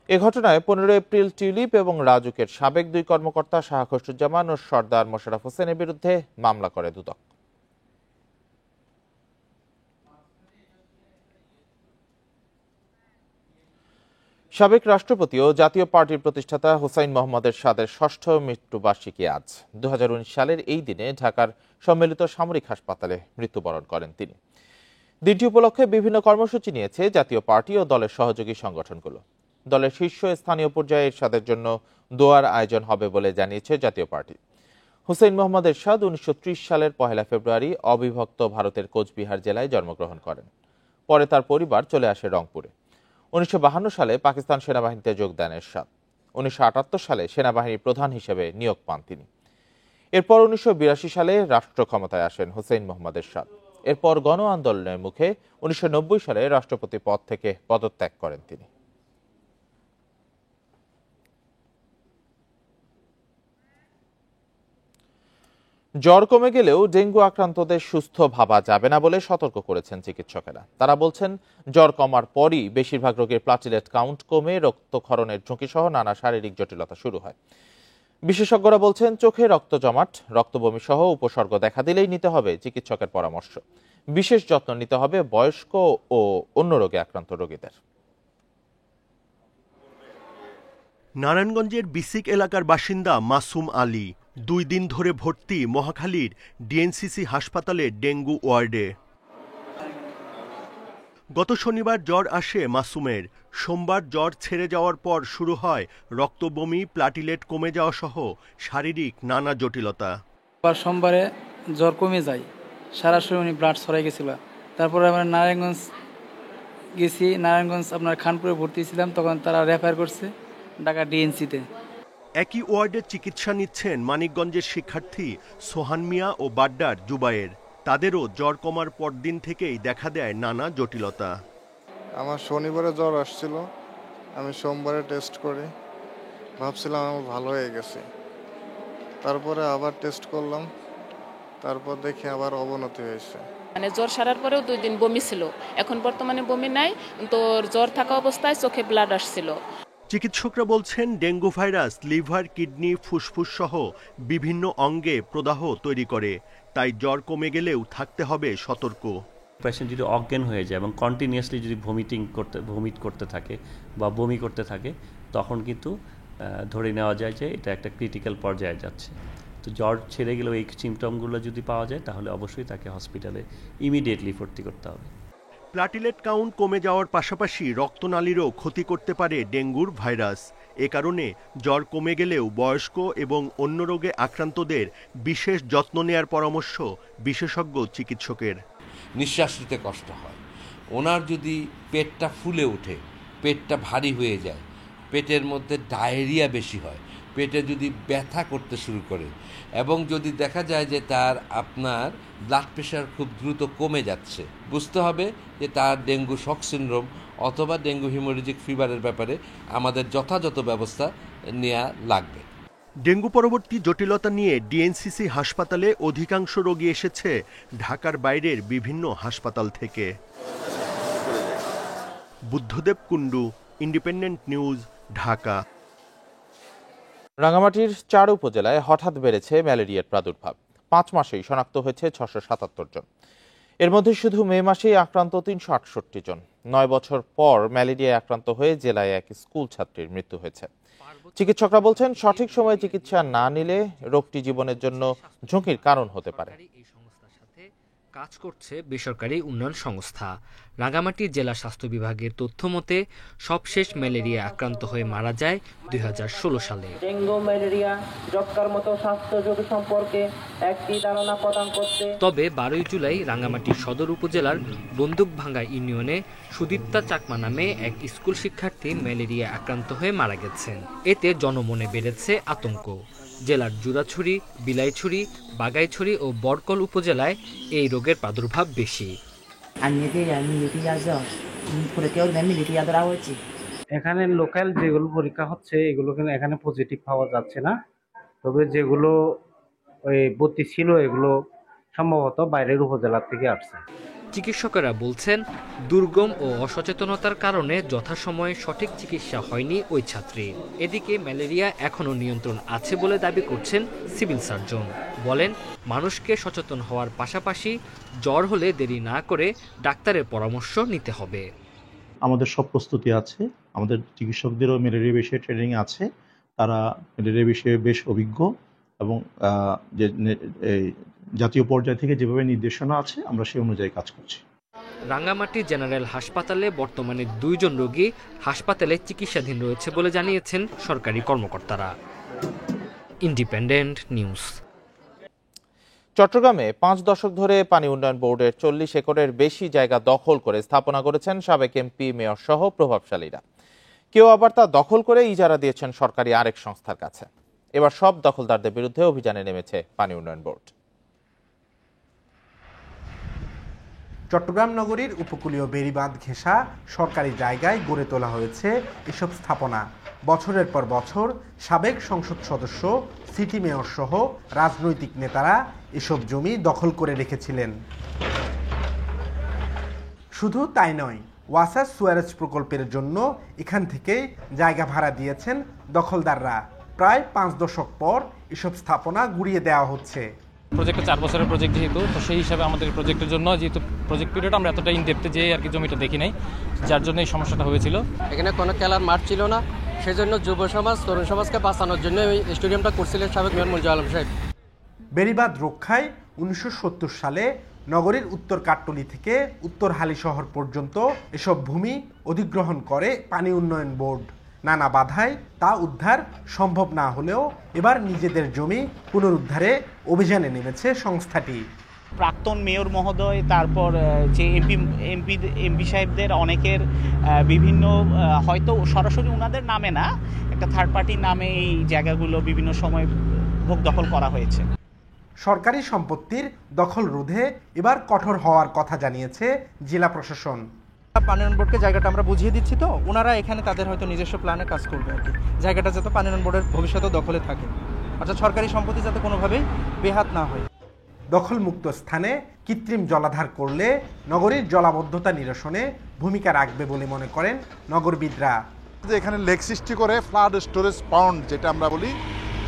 এ ঘটনায় 15 এপ্রিল টিউলিপ এবং রাজুকের সাবেক 2 কর্মকর্তা শাহ খসরুজ্জামান ও সর্দার মোশাররফ হোসেনের বিরুদ্ধে মামলা করে দুদক। সাবেক রাষ্ট্রপতি ও জাতীয় পার্টির প্রতিষ্ঠাতা হুসাইন মোহাম্মদ এরশাদের 6ষ্ঠ মৃত্যুবার্ষিকী আজ। 2019 সালের এই দিনে ঢাকার সম্মিলিত সামরিক হাসপাতালে মৃত্যুবরণ করেন তিনি। দিনটি উপলক্ষে বিভিন্ন কর্মসূচি নিয়েছে জাতীয় পার্টি ও দলের সহযোগী সংগঠনগুলো। দলের শীর্ষ স্থানীয় পর্যায়ে এরশাদের জন্য দোয়ার আয়োজন হবে বলে জানিয়েছে জাতীয় পার্টি। হুসাইন মোহাম্মদ এরশাদ 1930 সালের 1 ফেব্রুয়ারি অবিভক্ত ভারতের কোচবিহার জেলায় জন্মগ্রহণ করেন। পরে তার পরিবার চলে আসে রংপুরে। 1952 সালে পাকিস্তান সেনাবাহিনীতে যোগ দেন এরশাদ। 1978 সালে সেনাবাহিনীর প্রধান হিসেবে নিয়োগ পান তিনি। এরপর 1982 সালে রাষ্ট্র ক্ষমতায় আসেন হুসাইন মোহাম্মদ এরশাদ। এরপর গণ আন্দোলনের মুখে 1990 সালে রাষ্ট্রপতি পদ থেকে পদত্যাগ করেন তিনি। জ্বর কমে গেলেও ডেঙ্গু আক্রান্তদের সুস্থ ভাবা যাবে না বলে সতর্ক করেছেন চিকিৎসকেরা। তারা বলছেন, জ্বর কমার পরই বেশিরভাগ রোগীর প্লাটিলেট কাউন্ট কমে রক্তক্ষরণের ঝুঁকি সহ নানা শারীরিক জটিলতা শুরু হয়। বিশেষজ্ঞরা বলছেন, চোখে রক্ত জমাট, রক্তবমি সহ উপসর্গ দেখা দিলেই নিতে হবে চিকিৎসকের পরামর্শ। বিশেষ যত্ন নিতে হবে বয়স্ক ও অন্য রোগে আক্রান্ত রোগীদের। নারায়ণগঞ্জের বিসিক এলাকার বাসিন্দা মাসুম আলী 2 দিন ধরে ভর্তি মহাখালীর ডিএনসিসি হাসপাতালে ডেঙ্গু ওয়ার্ডে। গত শনিবার জ্বর আসে মাসুমের। সোমবার জ্বর ছেড়ে যাওয়ার পর শুরু হয় রক্তবমি, প্লাটিলেট কমে যাওয়া সহ শারীরিক নানা জটিলতা। সোমবারে জ্বর কমে যায়, সারা শরীরে ব্লাড ছড়াই গেছিল। তারপরে আমরা নারায়ণগঞ্জ গেছি, নারায়ণগঞ্জ আপনার খানপুরে ভর্তি ছিলাম, তখন তারা রেফার করছে ঢাকা ডিএনসিতে। একই ওয়ার্ডে চিকিৎসা নিচ্ছেন মানিকগঞ্জের শিক্ষার্থী সোহান মিয়া ও বাড্ডার জুবায়ের। তাদেরও জ্বর কমার পরদিন থেকেই দেখা দেয় নানা জটিলতা। আমার শনিবারে জ্বর আসছিল, আমি সোমবারে টেস্ট করি, ভাবছিলাম আমার ভালো হয়ে গেছে। তারপরে আবার টেস্ট করলাম, তারপর দেখি আবার অবনতি হয়েছে। মানে জ্বর সারার পরেও 2 দিন বমি ছিল, এখন বর্তমানে বমি নাই, তো জ্বর থাকা অবস্থায় চোখে ব্লাড আসছিল। চিকিৎসকরা বলছেন ডেঙ্গু ভাইরাস লিভার, কিডনি, ফুসফুস সহ বিভিন্ন অঙ্গে প্রদাহ তৈরি করে, তাই জ্বর কমে গেলেও থাকতে হবে সতর্ক। পেশেন্ট যদি অজ্ঞান হয়ে যায় এবং কন্টিনিউয়াসলি যদি ভমিট করতে থাকে বা বমি করতে থাকে, তখন কিন্তু ধরে নেওয়া যায় যে এটা একটা ক্রিটিক্যাল পর্যায়ে যাচ্ছে। তো জ্বর ছেড়ে গেলেও এই সিমটমগুলো যদি পাওয়া যায় তাহলে অবশ্যই তাকে হসপিটালে ইমিডিয়েটলি ভর্তি করতে হবে। প্লাটিলেট কাউন্ট কমে যাওয়ার পাশাপাশি রক্তনালীরও ক্ষতি করতে পারে ডেঙ্গুর ভাইরাস। এ কারণে জ্বর কমে গেলেও বয়স্ক এবং অন্য রোগে আক্রান্তদের বিশেষ যত্ন নেয়ার পরামর্শ বিশেষজ্ঞ চিকিৎসকের। নিঃশ্বাস নিতে কষ্ট হয়, ওনার যদি পেটটা ফুলে ওঠে, পেটটা ভারী হয়ে যায়, পেটের মধ্যে ডায়রিয়া বেশি হয়, পেটে যদি ব্যথা করতে শুরু করে এবং যদি দেখা যায় যে তার আপনার ব্লাড প্রেশার খুব দ্রুত কমে যাচ্ছে, বুঝতে হবে যে তার ডেঙ্গু শক সিনড্রোম অথবা ডেঙ্গু হিমোরেজিক ফিভারের ব্যাপারে আমাদের যথাযথ ব্যবস্থা নেওয়া লাগবে। ডেঙ্গু পরবর্তী জটিলতা নিয়ে ডিএনসিসি হাসপাতালে অধিকাংশ রোগী এসেছে ঢাকার বাইরের বিভিন্ন হাসপাতাল থেকে। Buddhadeb Kundu, Independent News, Dhaka. রাঙ্গামাটির 4 উপজেলায় হঠাৎ বেড়েছে ম্যালেরিয়ার প্রাদুর্ভাব। 5 মাসেই শনাক্ত হয়েছে 677 জন। এর মধ্যে শুধু মে মাসেই আক্রান্ত 368 জন। 9 বছর পর ম্যালেরিয়ায় আক্রান্ত হয়ে জেলায় এক স্কুল ছাত্রীর মৃত্যু হয়েছে। চিকিৎসকরা বলছেন সঠিক সময়ে চিকিৎসা না নিলে রোগটি জীবনের জন্য ঝুঁকির কারণ হতে পারে। কাজ করছে বেসরকারি উন্নয়ন সংস্থা। রাঙ্গামাটি জেলা স্বাস্থ্য বিভাগের তথ্য মতে সবশেষ ম্যালেরিয়া আক্রান্ত হয়ে মারা যায় 2016 সালে। ডেঙ্গু, ম্যালেরিয়া, যক্ষ্মার মতো স্বাস্থ্য ঝুঁকি সম্পর্কে একটি ধারণা প্রদান করতে তবে 12 জুলাই রাঙ্গামাটি সদর উপজেলার বন্দুকভাঙ্গা ইউনিয়নে সুদীপ্তা চাকমা নামে এক স্কুল শিক্ষার্থী ম্যালেরিয়া আক্রান্ত হয়ে মারা গেছেন। এতে জনমনে বেড়েছে আতঙ্ক। জেলার জুরাছড়ি, বিলাইছড়ি, বাগাইছড়ি ও বরকল উপজেলায় এই রোগের প্রাদুর্ভাব বেশি। এখানে লোকাল যেগুলো পরীক্ষা হচ্ছে এগুলো কিন্তু এখানে পজিটিভ পাওয়া যাচ্ছে না, তবে যেগুলো ওই ভর্তি ছিল এগুলো সম্ভবত বাইরের উপজেলা থেকে আসছে। চিকিৎসকেরা বলছেন দুর্গম ও অসচেতনতার কারণে যথাসময়ে সঠিক চিকিৎসা হয়নি ওই ছাত্রীর। এদিকে ম্যালেরিয়া এখনও নিয়ন্ত্রণ আছে বলে দাবি করছেন সিভিল সার্জন। বলেন মানুষকে সচেতন হওয়ার পাশাপাশি জ্বর হলে দেরি না করে ডাক্তারের পরামর্শ নিতে হবে। আমাদের সব প্রস্তুতি আছে, আমাদের চিকিৎসকদেরও ম্যালেরিয়া বিষয়ে ট্রেনিং আছে, তারা ম্যালেরিয়া বিষয়ে বেশ অভিজ্ঞ এবং যে জাতীয় পর্যায় থেকে যেভাবে নির্দেশনা আছে আমরা সেই অনুযায়ী কাজ করছি। রাঙ্গামাটি জেনারেল হাসপাতালে বর্তমানে 2 জন রোগী হাসপাতালে চিকিৎসাধীন রয়েছে বলে জানিয়েছেন সরকারি কর্মকর্তারা। Independent news. চট্টগ্রামে 5 দশক ধরে পানি উন্নয়ন বোর্ডের 40 একরের বেশি জায়গা দখল করে স্থাপনা করেছেন সাবেক এমপি, মেয়র সহ প্রভাবশালীরা। কেউ আবার তা দখল করে ইজারা দিয়েছেন সরকারি আরেক সংস্থার কাছে। এবার সব দখলদারদের বিরুদ্ধে অভিযানে নেমেছে পানি উন্নয়ন বোর্ড। চট্টগ্রাম নগরীর উপকূলীয় বেড়িবাঁধ ঘেঁষা সরকারি জায়গায় গড়ে তোলা হয়েছে এসব স্থাপনা। বছরের পর বছর সাবেক সংসদ সদস্য, সিটি মেয়র সহ রাজনৈতিক নেতারা এসব জমি দখল করে রেখেছিলেন। শুধু তাই নয়, ওয়াসা সুয়ারেজ প্রকল্পের জন্য এখান থেকে জায়গা ভাড়া দিয়েছেন দখলদাররা। প্রায় 5 দশক পর এসব স্থাপনা গুড়িয়ে দেওয়া হচ্ছে। প্রজেক্টটা 4 বছরের প্রজেক্ট যেহেতু, তো সেই হিসাবে আমাদের প্রজেক্টের জন্য যেহেতু প্রজেক্ট পিরিয়ড আমরা এতটা ইনডেপথে যেয়ে আর কি জমিটা দেখি নাই, যার জন্য এই সমস্যাটা হয়েছিল। এখানে কোনো খেলার মাঠ ছিল না, সেজন্য যুব সমাজ তরুণ সমাজকে বাঁচানোর জন্য এই স্টেডিয়ামটা করছিলেন সাবেক মেয়র মঞ্জুর আলম সাহেব। বেড়িবাঁধ রক্ষায় 1970 সালে নগরীর উত্তর কাট্টলী থেকে উত্তর হালিশহর পর্যন্ত এসব ভূমি অধিগ্রহণ করে পানি উন্নয়ন বোর্ড। নানা বাধায় তা উদ্ধার সম্ভব না হলেও এবার নিজেদের জমি পুনরুদ্ধারে অভিযানে নেমেছে সংস্থাটি। প্রাক্তন মেয়র মহোদয়, তারপর যে এমপি সাহেবদের অনেকের বিভিন্ন হয়তো সরাসরি ওনাদের নামে না, একটা থার্ড পার্টির নামে এই জায়গাগুলো বিভিন্ন সময় ভোগ দখল করা হয়েছে। সরকারি সম্পত্তির দখল রোধে এবার কঠোর হওয়ার কথা জানিয়েছে জেলা প্রশাসন। পানি উন্নয়ন বোর্ডকে জায়গাটা আমরা বুঝিয়ে দিচ্ছি, তো ওনারা এখানে তাদের হয়তো নিজস্ব প্ল্যানে কাজ করবে আর কি, জায়গাটা যাতে পানি উন্নয়ন বোর্ডের ভবিষ্যতে দখলে থাকে, অর্থাৎ সরকারি সম্পত্তি যাতে কোনোভাবেই বেহাত না হয়। দখলমুক্ত স্থানে কৃত্রিম জলাধার করলে নগরীর জলাবদ্ধতা নিরসনে ভূমিকা রাখবে বলে মনে করেন নগরবিদরা। এখানে লেক সৃষ্টি করে ফ্লাড স্টোরেজ পন্ড, যেটা আমরা বলি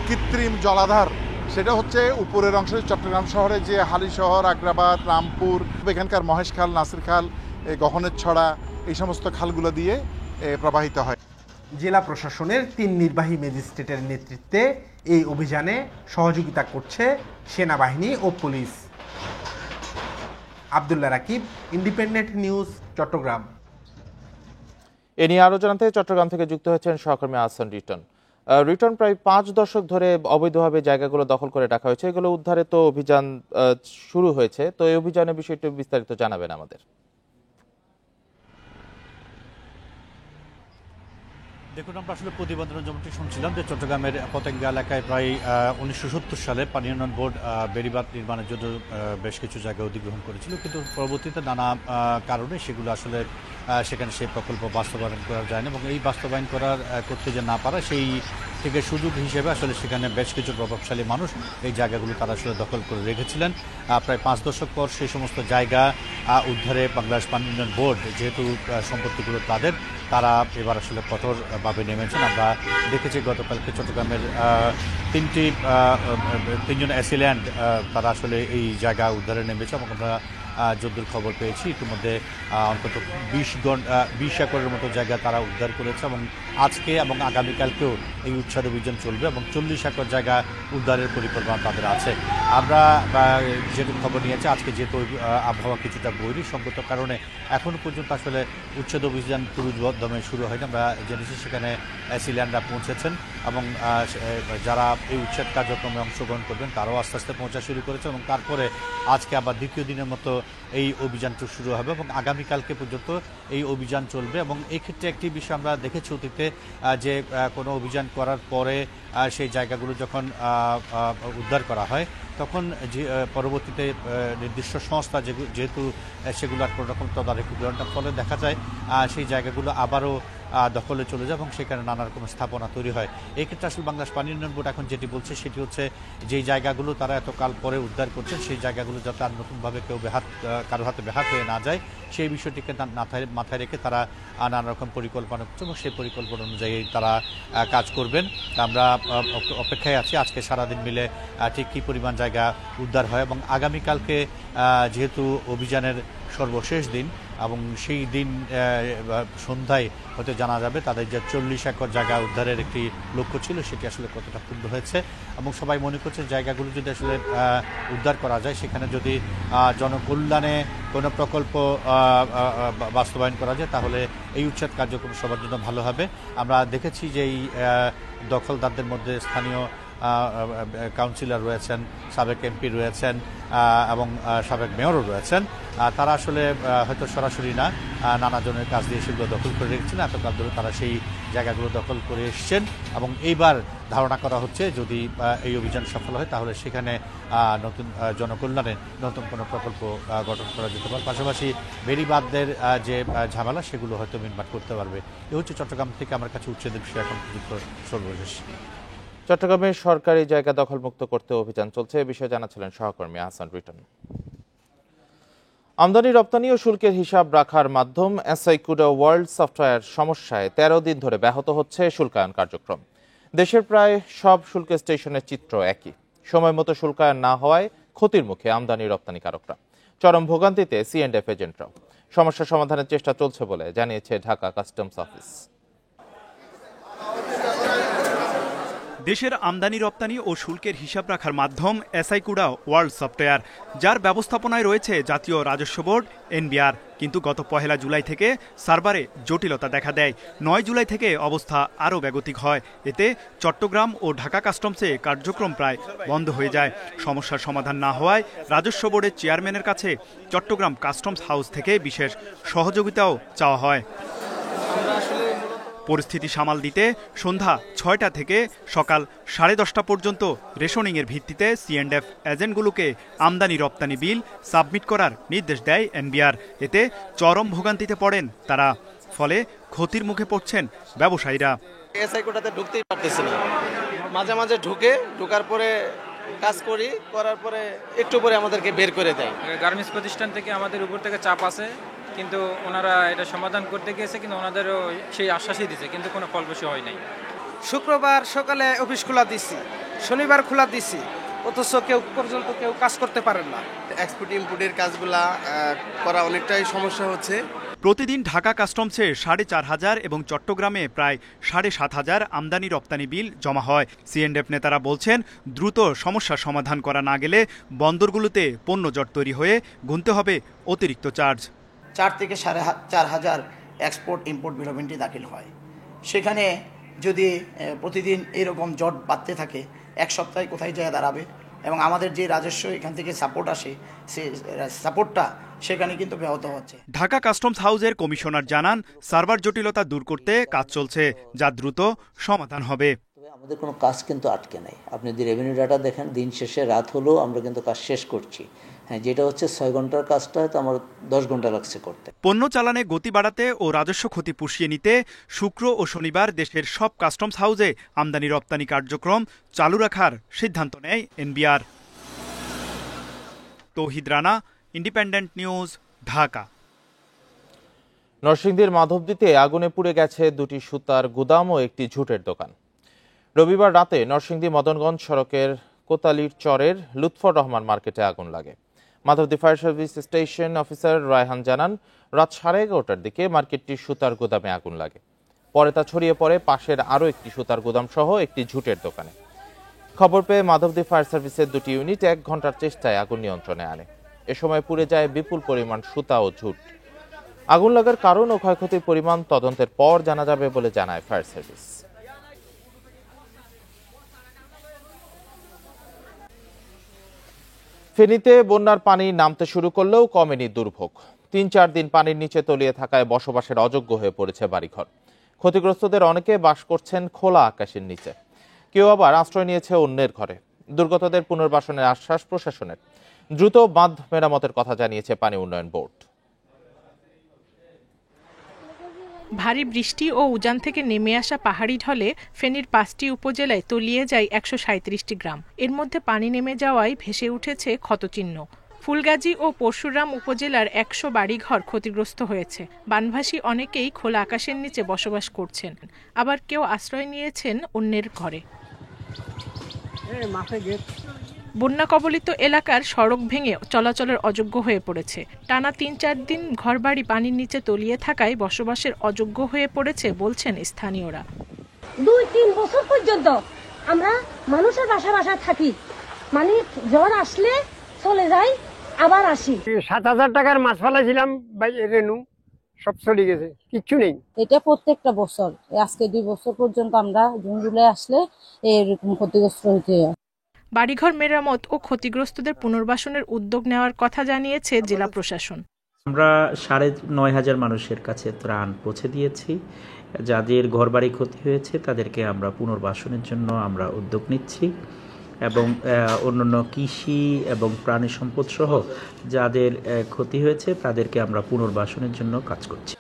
কৃত্রিম জলাধার, সেটা হচ্ছে উপরের অংশে চট্টগ্রাম শহরে যে হালিশহর, আগ্রাবাদ, রামপুর, এখানকার মহেশ খাল, নাসির খাল, গহনের ছড়া, এই সমস্ত খালগুলো দিয়ে প্রবাহিত হয়। জেলা প্রশাসনের 3 নির্বাহী ম্যাজিস্ট্রেটের নেতৃত্বে এই অভিযানে সহযোগিতা করছে সেনাবাহিনী ও পুলিশ। Abdullah Rakib, Independent News, Chattogram. এ নিয়ে আরো জানাতে চট্টগ্রাম থেকে যুক্ত হয়েছেন সহকর্মী আহসান রিটন। রিটন, প্রায় 5 দশক ধরে অবৈধভাবে জায়গাগুলো দখল করে রাখা হয়েছে, এগুলো উদ্ধারে তো অভিযান শুরু হয়েছে, তো এই অভিযানের বিষয়টি বিস্তারিত জানাবেন আমাদের। দেখুন, আমরা আসলে প্রতিবেদনের যেমনটি শুনছিলাম যে চট্টগ্রামের পতেঙ্গা এলাকায় প্রায় 1970 সালে পানি উন্নয়ন বোর্ড বেড়িবাঁধ নির্মাণের জন্য বেশ কিছু জায়গা অধিগ্রহণ করেছিল, কিন্তু পরবর্তীতে নানা কারণে সেগুলো আসলে সেখানে সেই প্রকল্প বাস্তবায়ন করা যায় না, এবং এই বাস্তবায়ন করতে যে না পারা, সেই থেকে সুযোগ হিসেবে আসলে সেখানে বেশ কিছু প্রভাবশালী মানুষ এই জায়গাগুলো তারা আসলে দখল করে রেখেছিলেন। প্রায় 5 দশক পর সেই সমস্ত জায়গা উদ্ধারে বাংলাদেশ পানি উন্নয়ন বোর্ড, যেহেতু সম্পত্তিগুলো তারা এবার আসলে কঠোরভাবে নেমেছেন। আমরা দেখেছি গতকালকে চট্টগ্রামের 3জন অ্যাসিল্যান্ড তারা আসলে এই জায়গা উদ্ধারে নেমেছে, এবং আমরা যদ্দূর খবর পেয়েছি ইতিমধ্যে অন্তত 20 একরের মতো জায়গা তারা উদ্ধার করেছে, এবং আজকে এবং আগামীকালকেও এই উচ্ছেদ অভিযান চলবে, এবং 40 একর জায়গা উদ্ধারের পরিকল্পনা তাদের আছে। আমরা যেটুকু খবর নিয়েছি, আজকে যেহেতু আবহাওয়া কিছুটা বৈরীসঙ্গত কারণে এখনও পর্যন্ত আসলে উচ্ছেদ অভিযান পুরোদমে শুরু হয়নি। আমরা জেনেছি সেখানে অ্যাসিল্যান্ডরা পৌঁছেছেন, এবং যারা এই উচ্ছেদ কার্যক্রমে অংশগ্রহণ করবেন তারাও আস্তে আস্তে পৌঁছা শুরু করেছে, এবং তারপরে আজকে আবার দ্বিতীয় দিনের মতো এই অভিযানটি শুরু হবে, এবং আগামীকালকে পর্যন্ত এই অভিযান চলবে। এবং এই ক্ষেত্রে একটি বিষয় আমরা দেখেছি অতীতে, যে কোনো অভিযান করার পরে সেই জায়গাগুলো যখন উদ্ধার করা হয়, তখন যে পরবর্তীতে নির্দিষ্ট সংস্থা যেহেতু সেগুলোর কোনো রকম তদারকি করে না, ফলে দেখা যায় সেই জায়গাগুলো আবারও দখলে চলে যায়, এবং সেখানে নানা রকম স্থাপনা তৈরি হয়। এই ক্ষেত্রে আসলে বাংলাদেশ পানি উন্নয়ন বোর্ড এখন যেটি বলছে সেটি হচ্ছে, যেই জায়গাগুলো তারা এতকাল পরে উদ্ধার করছেন, সেই জায়গাগুলো যাতে আর নতুনভাবে কারো হাতে বেহাত হয়ে না যায়, সেই বিষয়টিকে মাথায় রেখে তারা নানা রকম পরিকল্পনা করছে, এবং সেই পরিকল্পনা অনুযায়ী তারা কাজ করবেন। আমরা অপেক্ষায় আছি আজকে সারাদিন মিলে ঠিক কী পরিমাণ জায়গা উদ্ধার হয়, এবং আগামীকালকে যেহেতু অভিযানের সর্বশেষ দিন, এবং সেই দিন সন্ধ্যায় হয়তো জানা যাবে তাদের যে 40 একর জায়গা উদ্ধারের একটি লক্ষ্য ছিল সেটি আসলে কতটা পূর্ণ হয়েছে। এবং সবাই মনে করছে জায়গাগুলো যদি আসলে উদ্ধার করা যায়, সেখানে যদি জনকল্যাণে কোনো প্রকল্প বাস্তবায়ন করা যায়, তাহলে এই উচ্ছেদ কার্যক্রম সবার জন্য ভালো হবে। আমরা দেখেছি যে এই দখলদারদের মধ্যে স্থানীয় কাউন্সিলর রয়েছেন, সাবেক এমপি রয়েছেন, এবং সাবেক মেয়রও রয়েছেন। তারা আসলে হয়তো সরাসরি না, নানা জনের কাজ দিয়ে সেগুলো দখল করে রেখেছেন। এতকাল ধরে তারা সেই জায়গাগুলো দখল করে এসছেন, এবং এইবার ধারণা করা হচ্ছে যদি এই অভিযান সফল হয়, তাহলে সেখানে নতুন জনকল্যাণে নতুন কোনো প্রকল্প গঠন করা যেতে পারে। পাশাপাশি বেড়িবাঁধের যে ঝামেলা, সেগুলো হয়তো মিটমাট করতে পারবে। এ হচ্ছে চট্টগ্রাম থেকে আমার কাছে উচ্ছেদের বিষয় এখন পর্যন্ত সর্বশেষ। চট্টগ্রামে সরকারি জায়গা দখলমুক্ত করতে অভিযান চলছে, এ বিষয়ে জানাচ্ছিলেন সহকর্মী আহসান রিটন। আমদানি রপ্তানি ও শুল্কের হিসাব রাখার মাধ্যম এসআইকুডা ওয়ার্ল্ড সফটওয়্যার সমস্যায় 13 দিন ধরে ব্যাহত হচ্ছে শুল্কায়ন কার্যক্রম। দেশের প্রায় সব শুল্ক স্টেশনের চিত্র একই, সময় মতো শুল্কায়ন না হওয়ায় ক্ষতির মুখে আমদানি রপ্তানিকারকরা, চরম ভোগান্তিতে C&F এজেন্টরাও। সমস্যা সমাধানের চেষ্টা চলছে বলে জানিয়েছে ঢাকা কাস্টমস অফিস। দেশের আমদানি রপ্তানি ও শুল্কের হিসাব রাখার মাধ্যম এসআইকুডা ওয়ার্ল্ড সফটওয়্যার, যার ব্যবস্থাপনায় রয়েছে জাতীয় রাজস্ব বোর্ড এনবিআর। কিন্তু গত 1 জুলাই থেকে সার্ভারে জটিলতা দেখা দেয়। 9 জুলাই থেকে অবস্থা আরও বেগতিক হয়। এতে চট্টগ্রাম ও ঢাকা কাস্টমসে কার্যক্রম প্রায় বন্ধ হয়ে যায়। সমস্যার সমাধান না হওয়ায় রাজস্ব বোর্ডের চেয়ারম্যানের কাছে চট্টগ্রাম কাস্টমস হাউস থেকে বিশেষ সহযোগিতাও চাওয়া হয়। পরিস্থিতি সামাল দিতে সন্ধ্যা 6টা থেকে সকাল 10:30 পর্যন্ত রেশনিংয়ের ভিত্তিতে C&F এজেন্টগুলোকে আমদানি রপ্তানি বিল সাবমিট করার নির্দেশ দেয় এনবিআর। এতে চরম ভোগান্তিতে পড়েন তারা, ফলে ক্ষতির মুখে পড়ছেন ব্যবসায়ীরা। এসআইকুডাতে ঢুকতেই পারতেছি না, মাঝে মাঝে ঢোকার পরে কাজ করার পরে একটু পরে আমাদেরকে বের করে দেয়। গার্মেন্টস প্রতিষ্ঠান থেকে আমাদের উপর থেকে চাপ আছে, কিন্তু ওনারা এটা সমাধান করতে গিয়েছে, কিন্তু ওনাদেরও সেই আশ্বাসই দিয়েছে, কিন্তু কোনো ফলপ্রসূ হয় নাই। শুক্রবার সকালে অফিস খোলা দিচ্ছি, শনিবার খোলা দিচ্ছি, অথচ কেউ কাজ করতে পারেন না। এক্সপোর্ট ইম্পোর্টের কাজগুলা করা অনেকটাই সমস্যা হচ্ছে। প্রতিদিন ঢাকা কাস্টমসে 4,500 এবং চট্টগ্রামে প্রায় 7,500 আমদানি রপ্তানি বিল জমা হয়। C&F নেতারা বলছেন, দ্রুত সমস্যার সমাধান করা না গেলে বন্দরগুলোতে পণ্য জট তৈরি হয়ে গুনতে হবে অতিরিক্ত চার্জ। 4 থেকে 4,500 export import bill of entry দাখিল হয়। সেখানে যদি প্রতিদিন এরকম জট বাড়তে থাকে, এক সপ্তাহে কোথায় যায় দাঁড়াবে? এবং আমাদের যে রাজস্ব এখান থেকে সাপোর্ট আসে, সেই সাপোর্টটা সেখানে কিন্তু ব্যাহত হচ্ছে। ঢাকা কাস্টমস হাউসের কমিশনার জানান, সার্ভার জটিলতা দূর করতে কাজ চলছে, যা দ্রুত সমাধান হবে। আমাদের কোনো কাজ কিন্তু আটকে নাই। আপনি যদি রেভিনিউ ডাটা দেখেন, দিন শেষে রাত হলেও আমরা কিন্তু কাজ শেষ করছি। হ্যাঁ, যেটা হচ্ছে 6 ঘন্টার কাজটা হয়তো আমার 10 ঘন্টা লাগছে করতে। পণ্য চালানে গতি বাড়াতে ও রাজস্ব ক্ষতি পুষিয়ে নিতে শুক্র ও শনিবার দেশের সব কাস্টমস হাউসে আমদানি রপ্তানি কার্যক্রম চালু রাখার সিদ্ধান্ত নেয় এনবিআর। তৌহিদ রানা, ইন্ডিপেন্ডেন্ট নিউজ, ঢাকা। নরসিংদীর মাধবদীতে আগুনে পুড়ে গেছে 2টি সুতার গুদাম ও একটি ঝুটের দোকান। রবিবার রাতে নরসিংদী মদনগঞ্জ সড়কের কোতালির চরের লুৎফর রহমান মার্কেটে আগুন লাগে। Madhabdi fire service station officer Raihan জানান, রাত 11:30টার দিকে মার্কেটটির সুতার গুদামে আগুন লাগে। পরে তা ছড়িয়ে পড়ে পাশের আরও একটি সুতার গুদাম সহ একটি ঝুটের দোকানে। খবর পেয়ে মাধবদী ফায়ার সার্ভিসের 2টি ইউনিট 1 ঘন্টার চেষ্টায় আগুন নিয়ন্ত্রণে আনে। এ সময় পুড়ে যায় বিপুল পরিমাণ সুতা ও ঝুট। আগুন লাগার কারণ ও ক্ষয়ক্ষতির পরিমাণ তদন্তের পর জানা যাবে বলে জানায় ফায়ার সার্ভিস। ফেনীতে বন্যার পানি নামতে শুরু করলেও কমেনি দুর্ভোগ। 3-4 দিন পানির নিচে তলিয়ে থাকায় বসবাসের অযোগ্য হয়ে পড়েছে বাড়িঘর। ক্ষতিগ্রস্তদের অনেকে বাস করছেন খোলা আকাশের নিচে, কেউ আবার আশ্রয় নিয়েছে অন্যের ঘরে। দুর্গতদের পুনর্বাসনের আশ্বাস প্রশাসনের। দ্রুত বাঁধ মেরামতের কথা জানিয়েছে পানি উন্নয়ন বোর্ড। ভারী বৃষ্টি ও উজান থেকে নেমে আসা পাহাড়ি ঢলে ফেনীর 5টি উপজেলায় তলিয়ে যায় 137টি গ্রাম। এর মধ্যে পানি নেমে যাওয়ায় ভেসে উঠেছে ক্ষতচিহ্ন। ফুলগাজী ও পরশুরাম উপজেলার 100 বাড়িঘর ক্ষতিগ্রস্ত হয়েছে। বানভাসী অনেকেই খোলা আকাশের নিচে বসবাস করছেন, আবার কেউ আশ্রয় নিয়েছেন অন্যের ঘরে। বন্যা কবলিত এলাকার সড়ক ভেঙে চলাচলের অযোগ্য হয়ে পড়েছে। টানা 3-4 দিন ঘরবাড়ি পানির নিচে তলিয়ে থাকায় বসবাসের অযোগ্য হয়ে পড়েছে বলছেন স্থানীয়রা। 2-3 বছর পর্যন্ত আমরা মানুষের বাসা থাকি, মানে জ্বর আসলে চলে যাই, আবার আসি। 7,000 টাকার মাছ ফেলাইছিলাম, রেনু সব চলে গেছে, কিচ্ছু নেই। এটা প্রত্যেকটা বছর, আজকে 2 বছর পর্যন্ত আমরা জুন জুলাই আসলে এরকম ক্ষতিগ্রস্ত হইতে হয়। বাড়িঘর মেরামত ও ক্ষতিগ্রস্তদের পুনর্বাসনের উদ্যোগ নেওয়ার কথা জানিয়েছে জেলা প্রশাসন। আমরা 9,500 মানুষের কাছে ত্রাণ পৌঁছে দিয়েছি। যাদের ঘরবাড়ি ক্ষতি হয়েছে তাদেরকে আমরা পুনর্বাসনের জন্য আমরা উদ্যোগ নিচ্ছি এবং অন্যান্য কৃষি এবং প্রাণী সম্পদ সহ যাদের ক্ষতি হয়েছে তাদেরকে আমরা পুনর্বাসনের জন্য কাজ করছি।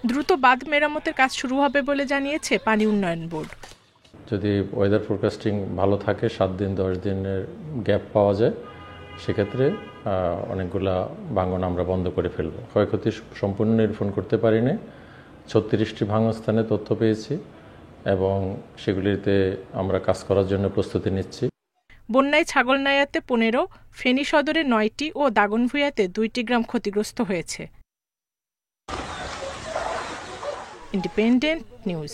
দ্রুত বাঁধ মেরামতের কাজ শুরু হবে বলে জানিয়েছে পানি উন্নয়ন বোর্ড। যদি ওয়েদার ফোরকাস্টিং ভালো থাকে, 7 দিন 10 দিনের গ্যাপ পাওয়া যায়, সেক্ষেত্রে অনেকগুলা ভাঙন আমরা বন্ধ করে ফেলব। ক্ষয়ক্ষতি সম্পূর্ণ নিরূপণ করতে পারিনি। 36টি ভাঙন স্থানে তথ্য পেয়েছি এবং সেগুলিতে আমরা কাজ করার জন্য প্রস্তুতি নিচ্ছি। বন্যায় ছাগলনাইয়াতে 15, ফেনী সদরে 9টি ও দাগনভূঞাতে 2টি গ্রাম ক্ষতিগ্রস্ত হয়েছে। Independent news.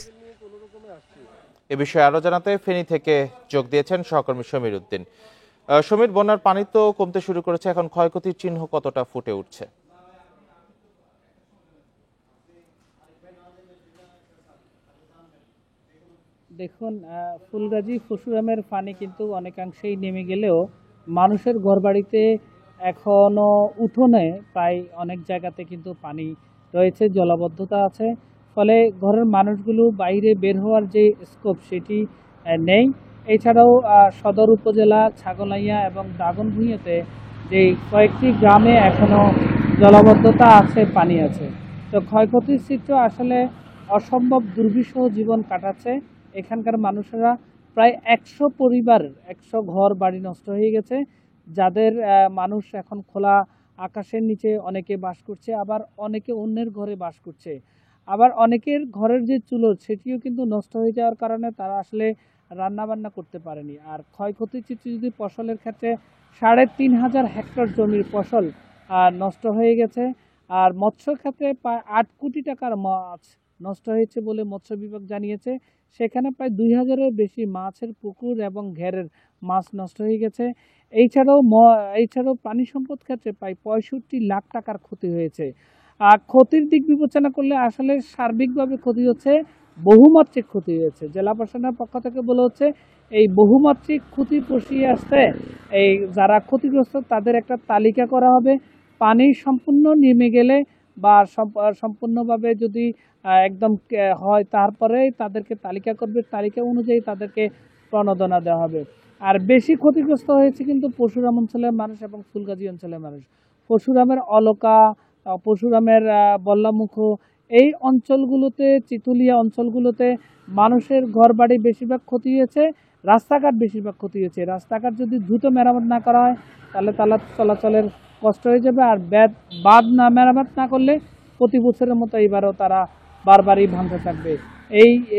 এ বিষয়ে আরো জানাতে ফেনী থেকে যোগ দিয়েছেন সহকর্মী সমীর উদ্দিন। সমীর, বন্যার পানি তো কমতে শুরু করেছে, এখন ক্ষয়ক্ষতির চিহ্ন কতটা ফুটে উঠছে? দেখুন, ফুলগাজী পরশুরামের পানি কিন্তু অনেকাংশেই নেমে গেলেও মানুষের ঘরবাড়িতে এখনো উঠোনে প্রায় অনেক জায়গাতে কিন্তু পানি রয়েছে, জলাবদ্ধতা আছে। ফলে ঘরের মানুষগুলো বাইরে বের হওয়ার যে স্কোপ সেটি নেই। এছাড়াও সদর উপজেলা ছাগলাইয়া এবং দাগনভূঞাতে যে কয়েকটি গ্রামে এখনো জলাবদ্ধতা আছে, পানি আছে। তো ক্ষয়ক্ষতির চিত্র আসলে অসম্ভব দুর্বিষহ জীবন কাটাচ্ছে এখানকার মানুষেরা। প্রায় 100 পরিবার, 100 ঘর বাড়ি নষ্ট হয়ে গেছে, যাদের মানুষ এখন খোলা আকাশের নিচে অনেকে বাস করছে, আবার অনেকে অন্যের ঘরে বাস করছে। আবার অনেকের ঘরের যে চুলো সেটিও কিন্তু নষ্ট হয়ে যাওয়ার কারণে তারা আসলে রান্না বান্না করতে পারেনি। আর ক্ষয়ক্ষতির চিত্র যদি ফসলের ক্ষেত্রে 3500 হেক্টর জমির ফসল নষ্ট হয়ে গেছে। আর মৎস্য ক্ষেত্রে প্রায় 8 কোটি টাকার মাছ নষ্ট হয়েছে বলে মৎস্য বিভাগ জানিয়েছে। সেখানে প্রায় 2000-এর বেশি মাছের পুকুর এবং ঘেরের মাছ নষ্ট হয়ে গেছে। এছাড়াও প্রাণী সম্পদ ক্ষেত্রে প্রায় 65 লাখ টাকার ক্ষতি হয়েছে। আর ক্ষতির দিক বিবেচনা করলে আসলে সার্বিকভাবে ক্ষতি হচ্ছে, বহুমাত্রিক ক্ষতি হয়েছে। জেলা প্রশাসনের পক্ষ থেকে বলা হচ্ছে এই বহুমাত্রিক ক্ষতি পুষিয়ে আসতে এই যারা ক্ষতিগ্রস্ত তাদের একটা তালিকা করা হবে। পানি সম্পূর্ণ নেমে গেলে বা সম্পূর্ণভাবে যদি একদম হয় তারপরে তাদেরকে তালিকা করবে, তালিকা অনুযায়ী তাদেরকে প্রণোদনা দেওয়া হবে। আর বেশি ক্ষতিগ্রস্ত হয়েছে কিন্তু পরশুরাম অঞ্চলের মানুষ এবং ফুলগাজী অঞ্চলের মানুষ। পরশুরামের অলকা, পরশুরামের বল্লামুখ, এই অঞ্চলগুলোতে, চিতুলিয়া অঞ্চলগুলোতে মানুষের ঘরবাড়ি বেশিরভাগ ক্ষতি হয়েছে, রাস্তাঘাট বেশিরভাগ ক্ষতি হয়েছে। রাস্তাঘাট যদি দ্রুত মেরামত না করা হয় তাহলে চলাচলের কষ্ট হয়ে যাবে। আর বাঁধ না মেরামত না করলে প্রতি বছরের মতো এবারও তারা বারবারই ভাঙতে থাকবে।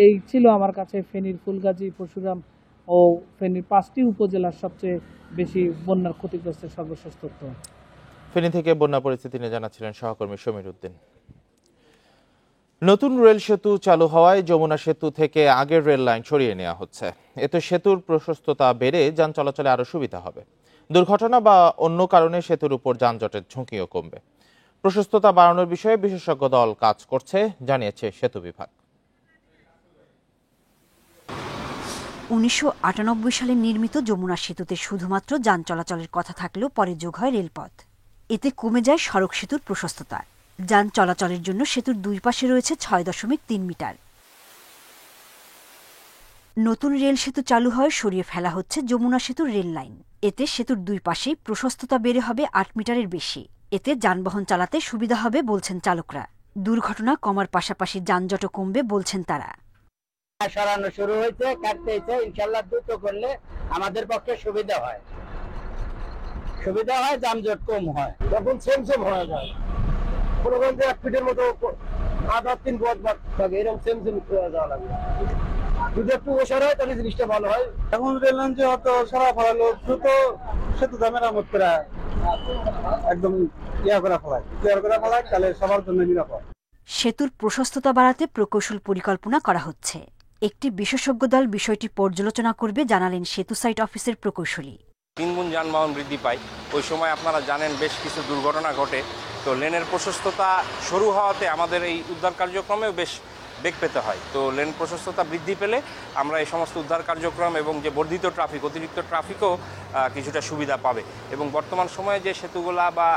এই ছিল আমার কাছে ফেনীর ফুলগাজী, পরশুরাম ও ফেনীর 5টি উপজেলার সবচেয়ে বেশি বন্যার ক্ষতিগ্রস্তের সর্বশেষ তথ্য। ফেনী থেকে বন্যা পরিস্থিতি নিয়ে জানাচ্ছিলেন সহকর্মী সমীর উদ্দিন। নতুন রেল সেতু চালু হওয়ায় যমুনা সেতু থেকে আগের রেল লাইন সরিয়ে নেওয়া হচ্ছে। এতে সেতুর প্রশস্ততা বেড়ে যান চলাচলে আরো সুবিধা হবে। দুর্ঘটনা বা অন্য কারণে সেতুর উপর যানজটের ঝুঁকিও কমবে। প্রশস্ততা বাড়ানোর বিষয়ে বিশেষজ্ঞ দল কাজ করছে, জানিয়েছে সেতু বিভাগ। 1998 সালে নির্মিত যমুনা সেতুতে শুধুমাত্র যান চলাচলের কথা থাকলেও পরে যোগ হয় রেলপথ। এতে কমে যায় সড়ক সেতুর প্রশস্ততা। যান চলাচলের জন্য সেতুর দুই পাশে রয়েছে 6.3 মিটার। নতুন রেল সেতু চালু হয় সরিয়ে ফেলা হচ্ছে যমুনা সেতুর রেল লাইন। এতে সেতুর দুই পাশেই প্রশস্ততা বেড়ে হবে 8 মিটারের বেশি। এতে যানবাহন চালাতে সুবিধা হবে বলছেন চালকরা। দুর্ঘটনা কমার পাশাপাশি যানজটও কমবে বলছেন তারা। সরানো শুরু হয়েছে, কাটতে হয়েছে, ইনশাল্লাহ দ্রুত করলে আমাদের পক্ষে সুবিধা হয়, যানজট কম হয়, তখন সেমসেম হয়ে যায়। কোনো যে 1 ফিটের মতো আধা 3 পথ থাকে, এরকম সেমসেম হয়ে যাওয়া লাগে। যদি একটু ওষার হয় তাহলে জিনিসটা ভালো হয়। এখন রেল লাইন যে অত সারা ফেলালো, দ্রুত সেতু মেরামত করে একদম ক্লিয়ার করা ফেলায় তাহলে সবার জন্য নিরাপদ। সেতুর প্রশস্ততা বাড়াতে প্রকৌশল পরিকল্পনা করা হচ্ছে। একটি বিশেষজ্ঞ দল বিষয়টি পর্যালোচনা করবে জানালেন সেতু সাইট অফিসের প্রকৌশলী। 3 গুণ যানবাহন বৃদ্ধি পায়, ওই সময় আপনারা জানেন বেশ কিছু দুর্ঘটনা ঘটে। তো লেনের প্রশস্ততা শুরু হওয়াতে আমাদের এই উদ্ধার কার্যক্রমেও বেশ বেগ পেতে হয়। তো লেন প্রশস্ততা বৃদ্ধি পেলে আমরা এই সমস্ত উদ্ধার কার্যক্রম এবং যে বর্ধিত ট্রাফিক, অতিরিক্ত ট্রাফিকও কিছুটা সুবিধা পাবে। এবং বর্তমান সময়ে যে সেতুগুলা বা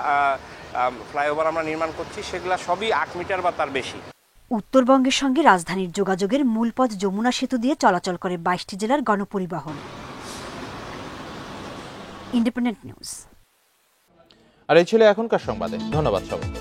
ফ্লাইওভার আমরা নির্মাণ করছি সেগুলা সবই 8 মিটার বা তার বেশি। উত্তরবঙ্গের সঙ্গে রাজধানীর যোগাযোগের মূল পথ যমুনা সেতু দিয়ে চলাচল করে 22টি জেলার গণপরিবহন। Independent news. আর এই ছিল এখনকার সংবাদে। ধন্যবাদ সবাইকে।